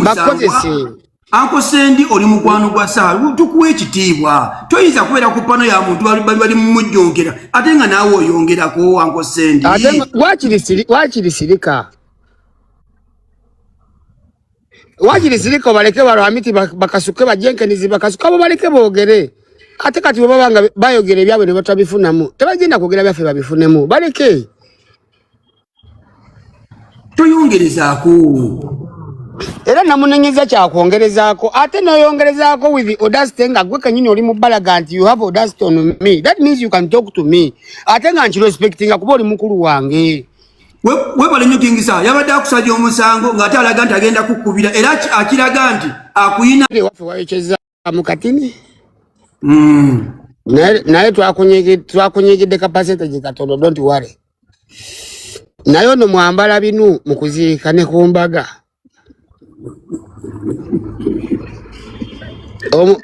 bakozese. Uncle Sendi oli mukwano gwa Saha tukuwe ekitiibwa. Toyinza kubeera ku pano ya muntu bali mumujjonkera ate nga naawe oyongerako Uncle Sendi. Wachiri sirika baleke baramiti bakasuke bajenkenizi bakasuka abo baleke boogere. Ate kati babanga bayogere byabwe ne batabifunamu. Tebagenda kwogera byaffe babifunemu. Baleke. Toyongerezaako. Era namunengeza kya kwongerezaako ate noyongerezaako with audacity nga gwe kanyini oli mu balaganti you have audacity on me that means you can talk to me ate nga nchirespectinga kuba oli mukulu wange webale nnyo Kingisa yabadde akusajja omusango ng'ate alaga nti agenda kukubira era akiraga nti akuyina waffe wayekeza mu katini naye twakunyigidde ka percentage katono don't worry naye ono mwambala binu mu kuziika ne ku mbaga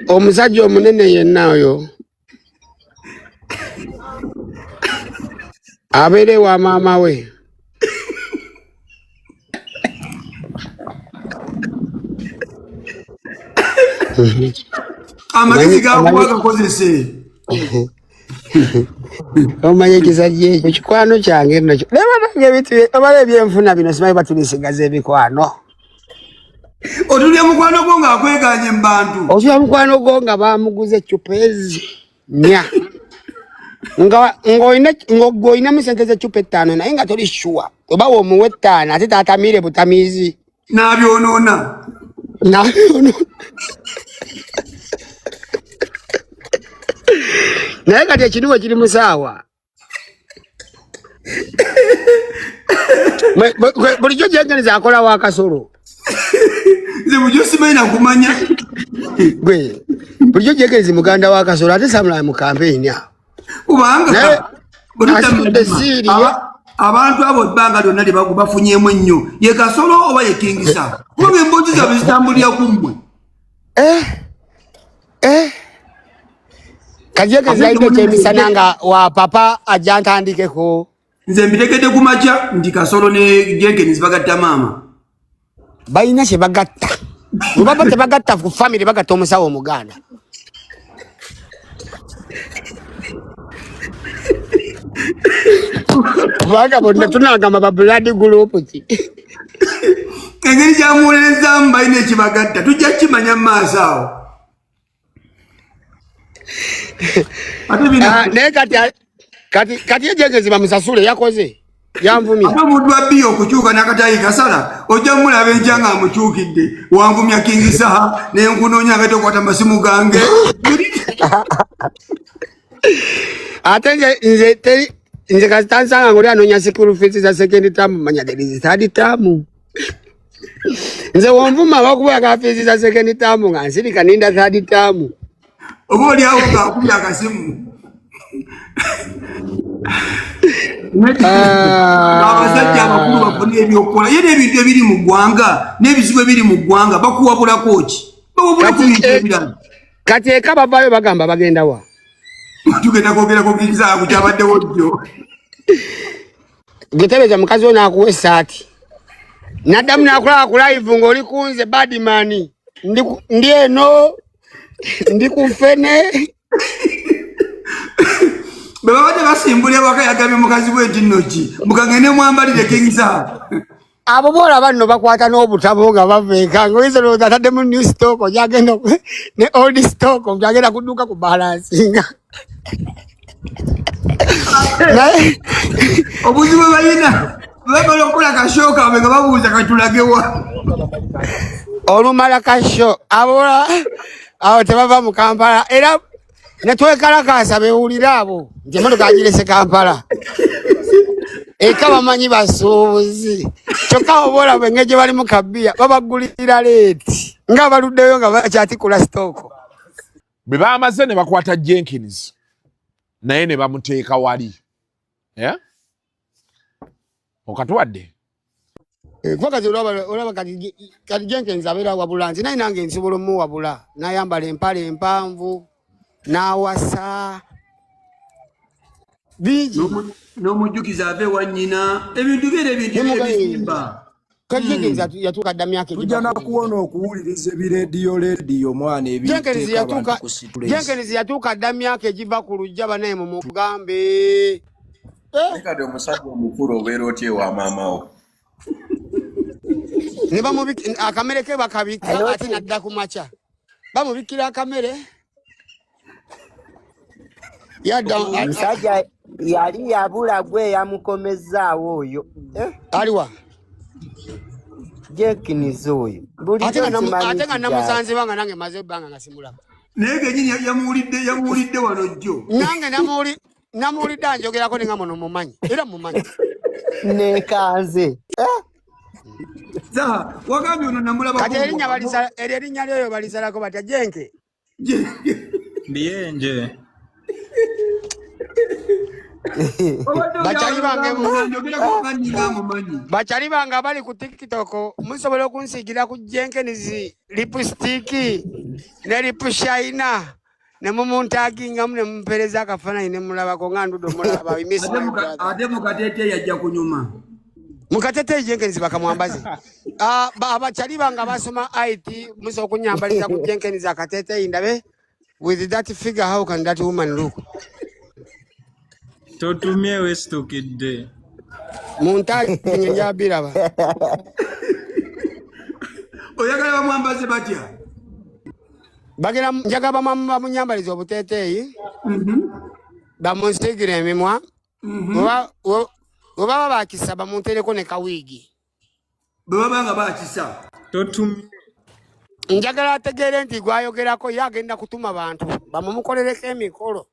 omusajja omunene yenna oyo abeere wa maama we amagezi gakuba gakozese omanye ekisajja ekyo kikwano kyange nakyo nebanange ebitu obala ebyenfuna bino simanyi batulisigaza ebikwano otulya mukwano gwo ng'akweganye mu bantu otulya mukwano gwo nga bamuguza eccupa ezi nya ng'olinamu sente z'eccupa 5 naye nga toli shuwa oba womuwa 5 ate tatamire butamiizi n'abyonoona naye kati ekinuwe kiri musaawa bulijjo jengeneza akola wa kasolo nze bulijjo simanyi nakumanya gwe bulijjo jengenezi muganda wa kasolo ate samulaye mu kampeyini kubanga abantu abo ebbanga lyonna lye bafunyemu ennyo ye kasolo oba ye Kingisa kubanga emboozi zaabwe zitambulira ku mmwe kajegezi alina ekyemisana nga wa papa ajja ntandikeko nze mbitegedde ku makya nti kasolo ne Jenkins bagatta maama balina kye bagatta baba tebagatta ku family bagatta omusawo omuganda kubanga bonna tunagamba ba blood group ki engeri gyamuwolerezaamu balina ekibagatta tujja kimanya mu maaso awo naye kati ejegezi bamusasule yakoze yanvumya ate omuntu abbiya okukyuka n'akatayi kasala ojja mulaba enkya nga amukyukidde wanvumya Kingisa nenkunoonya agate okwata amasimu gange ate nze kasitansanga ngoli anoonya school fees za second term manya there is third term nze wonvuma bakuba ka fees za second term nga nsirika ninda third term oba oli awo ng'akubya akasimu abasajja abakulu bafuna ebyokukola ye n'ebintu ebiri mu ggwanga n'ebizibu ebiri mu ggwanga bakuwabulako ki bawabulako bintu ebirala kati eka bavaayo bagamba bagenda wa tugenda kwogerako Kingisa ku kyabaddewo jjo getereeza mukazi wo naakuwa essaati naddamu naakulaba ku live ng'oli kunze badman ndi eno ndi ku ffene bwe babadde basimbula ewaka yagambye mukazi we nti nno ki mukagende mwambalire Kingisa abo boolaba nno bakwata n'obutabo nga baveeka ngoyinza lowooza atadde mu new stock gyagenda ne old stock gyagenda kudduka ku balansinga naye obuzibu balina bebala okukola kasho kaabwe nga babuuza katulagewa olumala kasho abola awo tebava mu Kampala era netwekalakasa bewulira abo nti emotoka agirese Kampala eka bamanyi basuubuzi kyokka obola bwenge gye bali mu kabiya babagulira leeti nga baluddeyo nga bakyatikula sitooko bwe bamaze ne bakwata Jenkins naye ne bamuteeka wali okatuwadde kwakazi olaba kati Jenkins abeera wabula nti naye nange nsobola omuwabula n'ayambala empale empanvu n'awasa bingi n'omujjukiza ave wa nnyina ebintu byera ebintu ebizimba kati Jenkins yatuuka dda myaka tujja nakuwona okuwuliriza ebirediyo mwana Jenkins yatuuka dda myaka egiva ku lujja banaye mu mugambe kati omusajja omukulu obeera otya ewa maamawo ne bamubikira akamere ke bakabika ate nadda ku makya bamubikira akamere omusajja yali yabula gwe yamukomezaawo oyo aliwa Jenkins oyo. Ate nga namusanze banga nange maze banga nga simulaba. Naye kenyini yamuwulidde wano jjo. Nange namuwulidde anjogerako ne nga muno mumanyi. Era mumanyi. Nekanze. Saha, wagambye ono namulaba. Kati erinnya lyoyo balizalako batya Jenke. Ndiyenje. Bachali bange bali ku TikTok musobola okunsigira ku Jenkins lipstick ne lip shiner ne mumuntaginga mune mumpereza akafananyi ne mulabako nga ndudo mulaba ate mukatete yajja kunyuma mukatete Jenkins bakamwambaze abachali bange basoma IT muso okunyambaliza ku Jenkins akatete indabe with that figure how can that woman look Totumie westokidde. Muntaki njabira ba. Oyagala bamwambaze batya? Bagera njaga bamunyambaliza obuteteeyi. Bamunsigire emimwa. Oba bakisaba muntereko ne kawigi. Baba bakisa. Totumie. Njagala ategeere nti gwayogerako yagenda kutuma abantu bamumukolereko emikolo.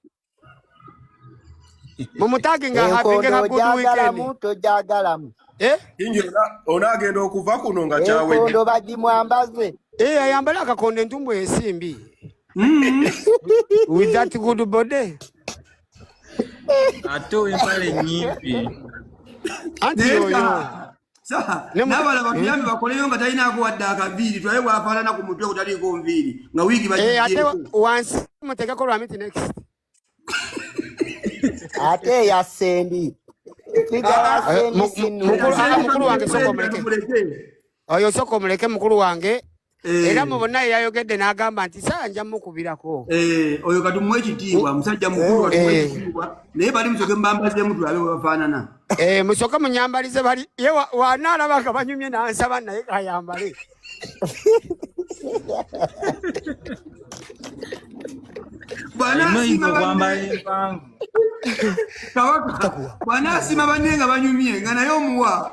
Mumutaginga hapinge kakudu weekend. Tojagalamu. Onagenda okuva kuno nga kyawe. Enkondo bagimwambaze. Ayambala akakonde ntumbu esimbi. With that good body. Ato empale nyimpi. Anti yoyo. Saha, nabala bakuyambi bakoleyo nga talina akuwadde akaviiri twaye bwafaanana ku mutwe kutaliko nviiri nga wiigi ate wansi mutekeko lwamiti next. Ate ya sendi. Mukulu wange soko muleke. Oyo soko muleke mukulu wange. Era mubona yayogedde n'agamba nti sanja mukubirako. Oyo katumuwe ekitiibwa musajja mukulu katumuwe ekitiibwa. Naye bali musoke mbambazeemu tulabe bwe bafaanana. Musoke munyambalize bali ye wanaalaba nga banyumye n'ansaba naye kayambale. Bwanasima banne nga banyumye nga naye omuwa.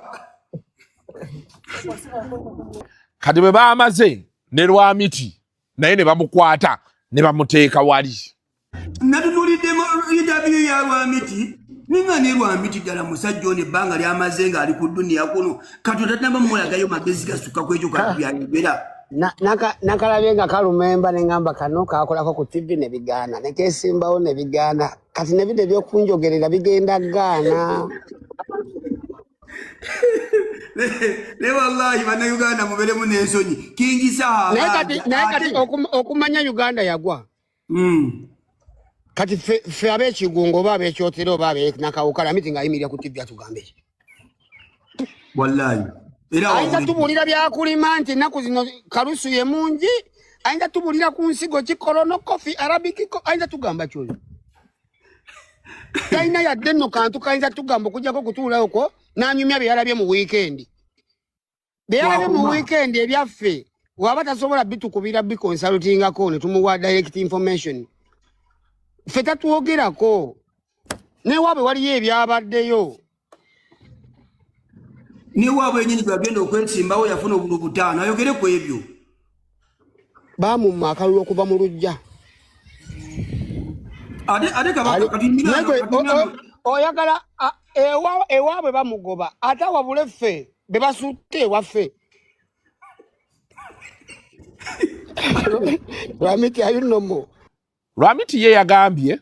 Kati bwe baamaze ne Lwamiti naye ne bamukwata ne bamuteeka wali. Natunuulidde interview ya Lwamiti ninga ne Lwamiti ddala musajja ono ebbanga lyamaze ng'ali ku dduniya kuno kati otatamba mulagayo magezi gasukka ku ekyo kati byayogera. Nakalabye nga kalumemba ne ngamba kano kakolako ku TV ne bigaana ne kesimbawo ne bigaana kati ne bide by'okunjogerera bigenda gaana. Ne wallahi bannayuganda muberemu n'ensonyi kingisa naye kati okumanya Uganda yagwa kati ffe ab'ekigungo oba ab'ekyotero oba ab'enakawuka Lwamiti ng'ayimirira ku TV atugambe wallahi ayinza tubulira byakulima nti ennaku zino kalusu ye mungi ayinza tubulira ku nsigo kikolono kofi arabikiko ayinza tugamba kyoyo talina yadde nno kantu kayinza tugamba okujjako kutuulayo ko n'anyumya bye yalabye mu wiikendi bye yalabye mu wiikendi ebyaffe waba tasobola bitukubira bikonsalutingako ne tumuwa direct information ffe tatwogerako newaabwe waliyo ebyabaddeyo newaabwe nyini gwagenda okwesimbawo yafuna obulu butaano ayogere ku ebyo baamumma akalulu okuva mu lujja oyagala ewaabwe bamugoba ate wabule ffe be basutte ewaffe Lwamiti ayunomo Lwamiti ye yagambye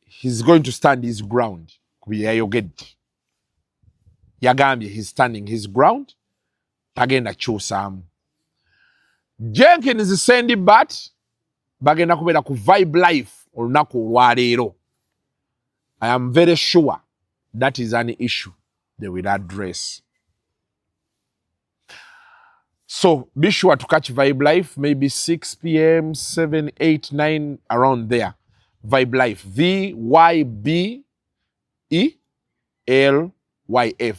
he's going to stand his ground ku bye yayogedde yagambye he's standing his ground tagenda kyusaamu. Jenkins Sandy Bat bagenda kubeera ku Vibe Life olunaku olwaleero. I am very sure that is an issue they will address. So be sure to catch Vibe Life maybe 6 p.m., 7, 8, 9 around there. Vibe Life. VYBELYF.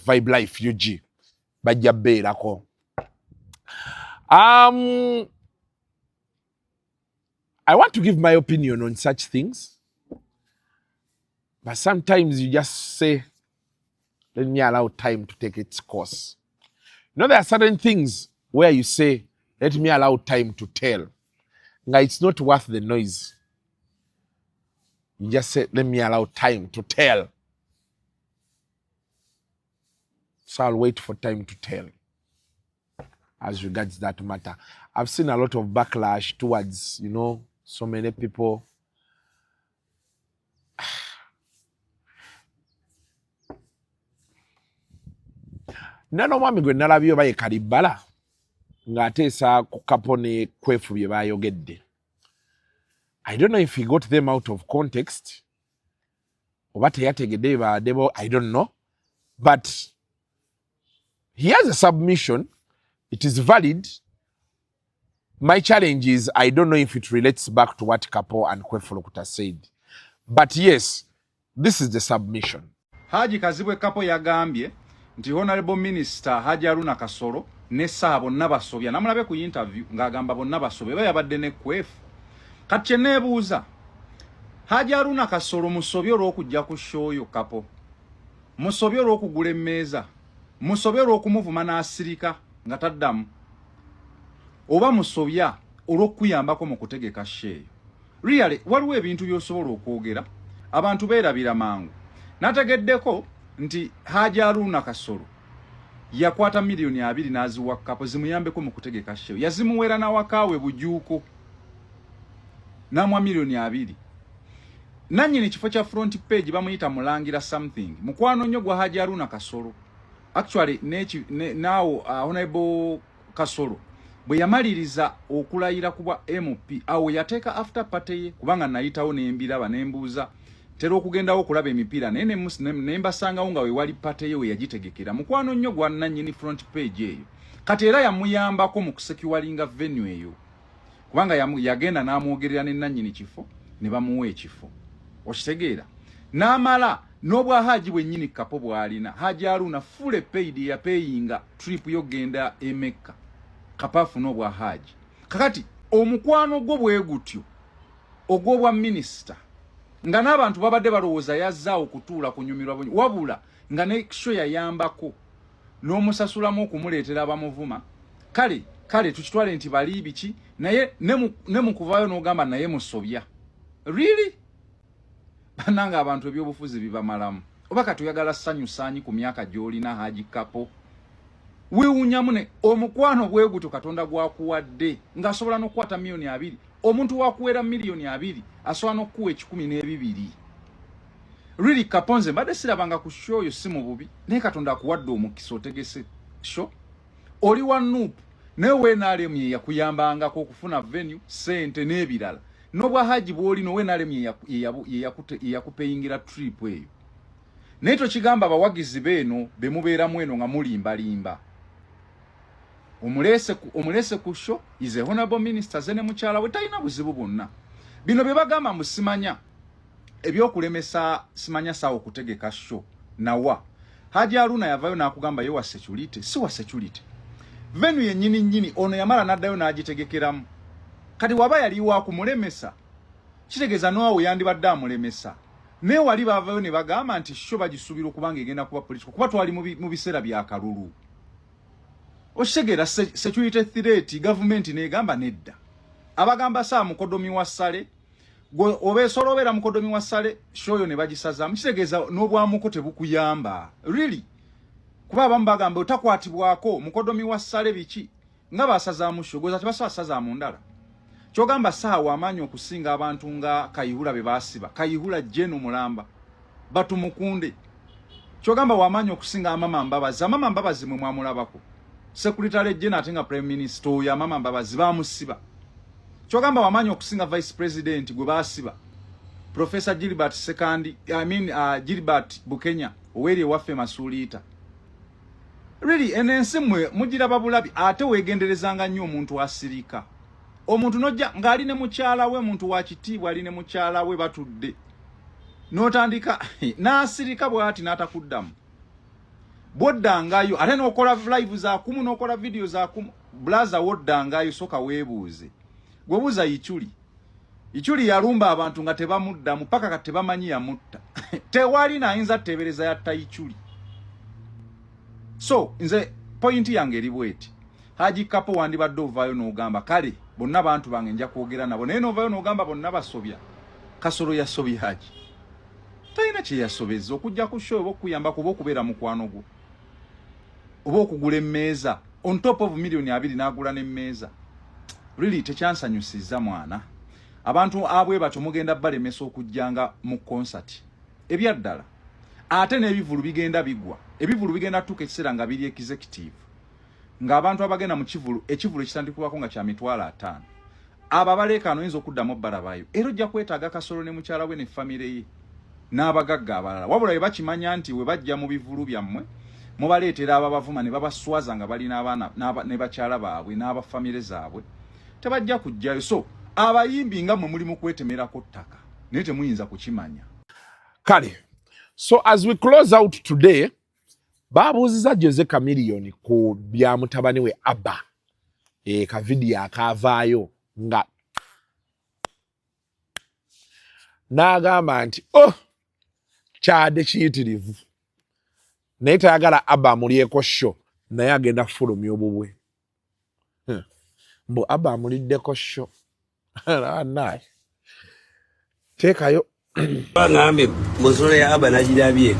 Vibe Life UG. Bajja beerako. I want to give my opinion on such things. But sometimes you just say, let me allow time to take its course. know, there are certain things where you say, let me allow time to tell. Now, it's not worth the noise. You just say, let me allow time to tell. So I'll wait for time to tell as regards that matter. I've seen a lot of backlash towards, you know, so many people. Nano mwami gwe nalabyo baye kalibala ng'ateesa ku kapo ne kwefu bye baayogedde. I don't know if he got them out of context oba teyategedde baadebo, I don't know, but he has a submission. It is valid. My challenge is I don't know if it relates back to what Kapo and Kwefolokuta said, but yes, this is the submission. Haji Kazibwe Kapo yagambye nti Honorable Minister Haji Aruna Kasoro ne Saha bonna basobya namulabe ku interview ng'agamba bonna basobya bayabadde ne kwefu. Kati kye neebuuza, Haji Aruna Kasoro musobya olw'okujja ku show yo Kapo, musobya olw'okugula emmeeza, musobya olw'okumuvuma n'asirika nga taddamu, oba musobya olw'okuyambako mu kutegeka show? Really, waliwo ebintu by'osobola okwogera abantu beerabira mangu. Nategeddeko nti Haji Aruna Kasoro yakwata milioni 2 n'aziwa Kapo zimuyambeko mu kutegeka show. Yazimuwera na wakaawe bujuuko namwa milioni 2. Nanyini kifo kya front page bamuyita mulangira something. Mukwano nnyo gwa Haji Aruna Kasoro. Actually now Honorable Kasoro bwe yamaliriza okulayira kuba MP awo yateeka after party ye kubanga nayitawo n'embiraba n'embuuza tera okugendawo okulaba emipiira nembasangawo nga we wali party ye we yagitegekera. Mukwano nnyo gwa nanyini front page eyo kati era yamuyambako mu kusecuringa venue eyo kubanga yagenda n'amwogerera ne nanyini kifo ne bamuwa ekifo. Okitegeera n'amala n'obwa Haji bwennyini Kapo bw'alina Haji Aruna full paid ya payinga trip yogenda e Mecca Kapafu n'obwa Haji. Kakati omukwano gwo bwe gutyo ogw'obwa minister nga n'abantu babadde balowooza yazzaawo okutuula kunyumirwa wabula nga ne show yayambako n'omusasulamu okumuleetera abamuvuma. Kale tukitwale nti bali biki naye ne mu kuvaayo n'ogamba naye musobya. Really? Bananga abantu ebyobufuzi bibamalamu. Oba kati oyagala ssanyusaanyi ku myaka gy'olina Haji Kapo. Weewunyamu ne omukwano gwe guto Katonda gwakuwadde ng'asobola n'okukwata milioni 2. Omuntu wakuwera milioni 2 asobola n'okkuwa 12. Really Kaponze mbadde sirabanga ku show yo si mu bubi naye Katonda akuwadde omukisa otegese show. Oli wa Nuupu naye weenaalemu ye yakuyambangako okufuna venue sente n'ebirala. N'obwa Haji bw'oli no weenaalemu ye yakupeyingira trip eyo. Naye tokigamba abawagizi beeno be mubeeramu eno nga mulimbalimba. Omulese ku show is a honorable minister zene mukyala we talina buzibu bwonna. Bino bye bagamba musimanya ebyokulemesa simanya sawa okutegeka show nawa. Haji Aruna yavayo n'akugamba ye wa security si wa security. Venue yennyini ono yamala n'addayo n'agitegekeramu. Kati waba yali wa kumulemesa kitegeeza n'awo yandibadde amulemesa. Ne wali bavayo ne bagamba nti show bagisuubira okubanga egenda kuba political kuba twali mu biseera bya kalulu. Oshegera security threat government negamba nedda. Abagamba saa mukodomi wa Sale obesolobera mukodomi wa Sale show yo ne bagisaza mkitegeeza n'obwamuko tebukuyamba. Really? Kuba abamu bagamba otakwatibwako mukodomi wa Sale biki nga basaza mu show goza tebasaza mu ndala. Kyogamba saa wamanyi okusinga abantu nga Kayihura be basiba. Kayihura GEN Mulamba batu mukunde. Kyogamba wamanyi okusinga Amama Mbabazi. Amama Mbabazi mwe mwamulabako. Secretary GEN atenga Prime Minister ya Amama Mbabazi bamusiba. Kyogamba wamanyi okusinga Vice President gwe basiba. Professor Gilbert Gilbert Bukenya oweri waffe Masuliita. Really enensi mwe mugira babulabi ate wegenderezanga nnyo omuntu asirika. Omuntu nojja ngali ne mukyala we muntu wa kitiibwa ali ne mukyala we batudde. Notandika n'asirika bw'ati n'atakuddamu. Bwoddangayo ate n'okola live za kumu n'okola video za kumu blaza woddangayo soka weebuuze. Gwebuuza Ichuli yalumba abantu nga tebamuddamu paka kati tebamanyi yamutta. Tewali n'ayinza tebereza yatta Ichuli. So nze point yange eri bweti Haji Kapo wandibadde ovaayo n'ogamba kale bonna bantu bange nja kwogera nabo naye n'ovaayo n'ogamba bonna basobya Kasolo yasobya Haji talina kye yasobezza okujja ku show oba okuyamba kuba okubeera mukwano gwo oba okugula emmeeza on top of million 2 n'agula n'emmeeza really tekyansanyusizza mwana abantu abwe bato mugenda balemesa okujjanga mu concert ebyaddala ate n'ebivulu bigenda bigwa ebivulu bigenda tuka ekiseera nga biri executive nga abantu abagenda mu kivulu ekivulu ekitandikubako nga kya mitwalo 5 aba balekaano oyinza okuddamu balabayo era ojja kwetaaga Kasolo ne mukyala we ne famire ye n'abagagga abalala wabula we bakimanya nti we bajja mu bivulu byammwe mubaleetera ababavuma ne babaswaza nga balina abaana ne bakyala baabwe n'abafamire zaabwe tebajja kujjayo so abayimbi nga mwe mulimu kwetemerako ttaka naye temuyinza kukimanya kale so as we close out today babuuziza Jose Chameleone ku bya mutabani we Abba ka video akavaayo nga n'agamba nti kyade kiyitirivu naye tayagala Abba amulyeko sho naye agenda kufulumya obubwe mbu Abba amuliddeko sho naye teekayo bangambe musolo ya Abba nagirabye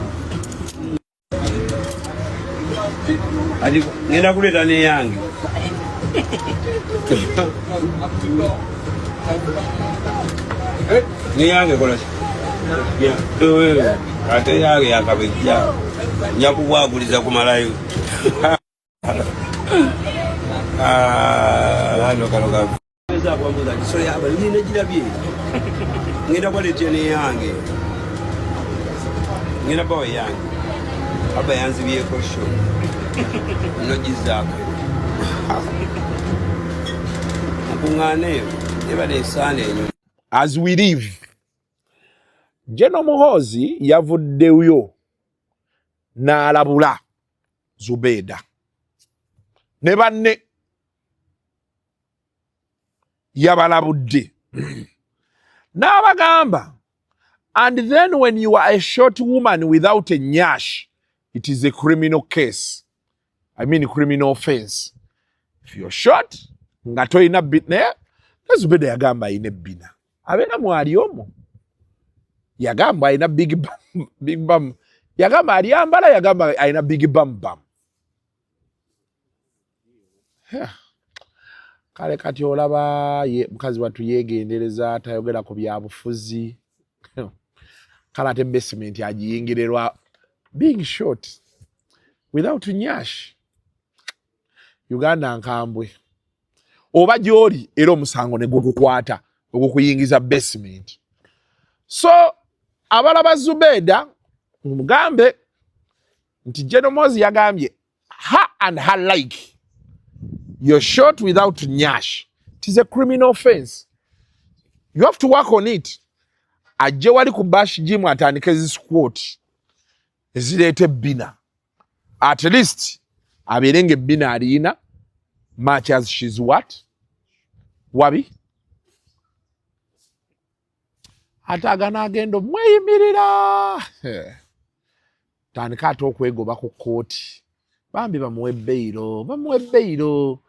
adi ngenda kuleeta ne yange ne yange kola ate yange yakabejja nyakubwaguliza kumalayo hano kanoka musolo ya Abba nagirabye ngenda kuleeta ne yange ngenda bawa yange Abba yanzibyeko sho nogizaako mukungane nebale esaana enyo. As we leave, GEN Muhoozi yavuddeyo n'alabula Zubeda ne banne yabalabudde n'abagamba, and then when you are a short woman without a nyash, it is a criminal case. I mean criminal offense. If you're short, nga toyina bina, Zubeda yagamba ayina bina. Abena mwali omo. Yagamba ayina big bum. Yagamba aliyambala yagamba ayina big bum. Kale kati olaba mukazi watu yegendereza tayogera ku byabufuzi. Kala ate basement agiyingirirwa being short without nyash. Uganda nkambwe. Oba gyoli era omusango ne gukukwata ogukuyingiza basement. So abalaba Zubeda mugambe nti GEN Muhoozi yagambye her and her like. You're short without nyash. It is a criminal offense. You have to work on it. Ajje wali ku bash gym atandike zi squat. Ezirete bina. At least aberenge bina alina much as she's what? Wabi? Atagana agendo mweyimirira. Tandika atokwegoba ku kooti. Bambi bamuwe beyiro.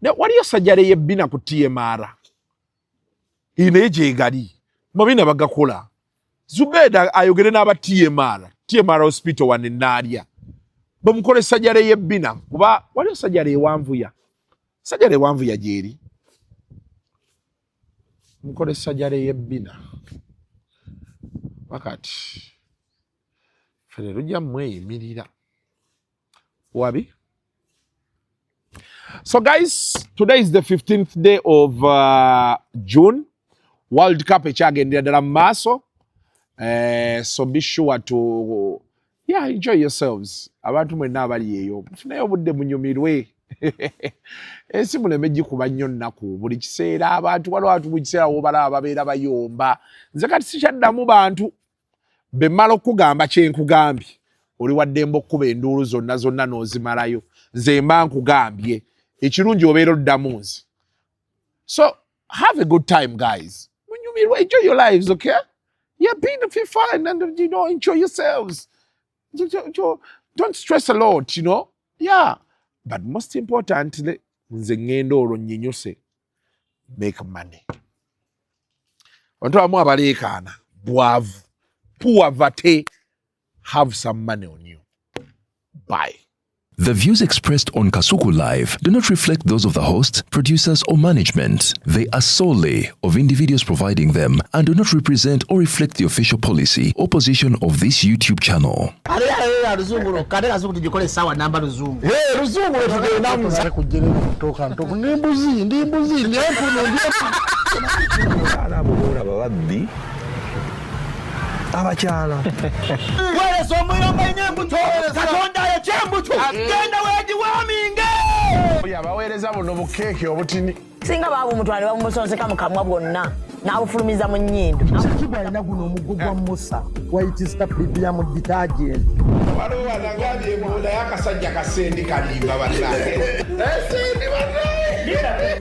Ne wali yosajjale yebbina ku TMR. Ineje egali. Mabina bagakola. Zubeda ayogere n'aba TMR hospital wane Naria. Bamukole sajjale yebbina kuba wali yosajjale ewanvuya. Sajjale ewanvuya jeri. Mukole sajjale yebbina. Wakati. Fere rujja mweyimirira. Wabi? So guys, today is the 15th day of June. World Cup echagendera ddala maaso. So be sure to enjoy yourselves. Abantu mwenna abali eyo. Mufunayo obudde munyumirwe. Ensi muleme gikuba nnyo nnaku. Buli kiseera abantu waliwo abantu buli kiseera wobalaba babeera bayomba. Nze kati sikyaddamu bantu. Be mmala okugamba kyenkugambye. Oli waddemba okkuba enduulu zonna n'ozimalayo. Nze mba nkugambye. Ekirungi obeera oddamu nze. So, have a good time, guys. Enjoy your lives, okay? Yeah, be fine and, enjoy yourselves. Don't stress a lot, Yeah. But most importantly, nze ngendo olwo nyinyuse make money. Wantu amu abalekana bwavu poverty, have some money on you. Bye. The views expressed on Kasuku Live do not reflect those of the host, producers, or management. They are solely of individuals providing them and do not represent or reflect the official policy or position of this YouTube channel. Abakyala wereso omuyomba enyembuto katonda yekyembuto genda wegiwaminge yabaweereza buno bukeeke obutini singa baaba omutwale bamusonseka mu kamwa bwonna n'abufulumiza mu nnyindo kibwa alina guno omuggo gwa musa wayitisita bibiya mu detergent waliwo wanagambye ebola y'akasajja kasendi kalimba bannange esendi bannaye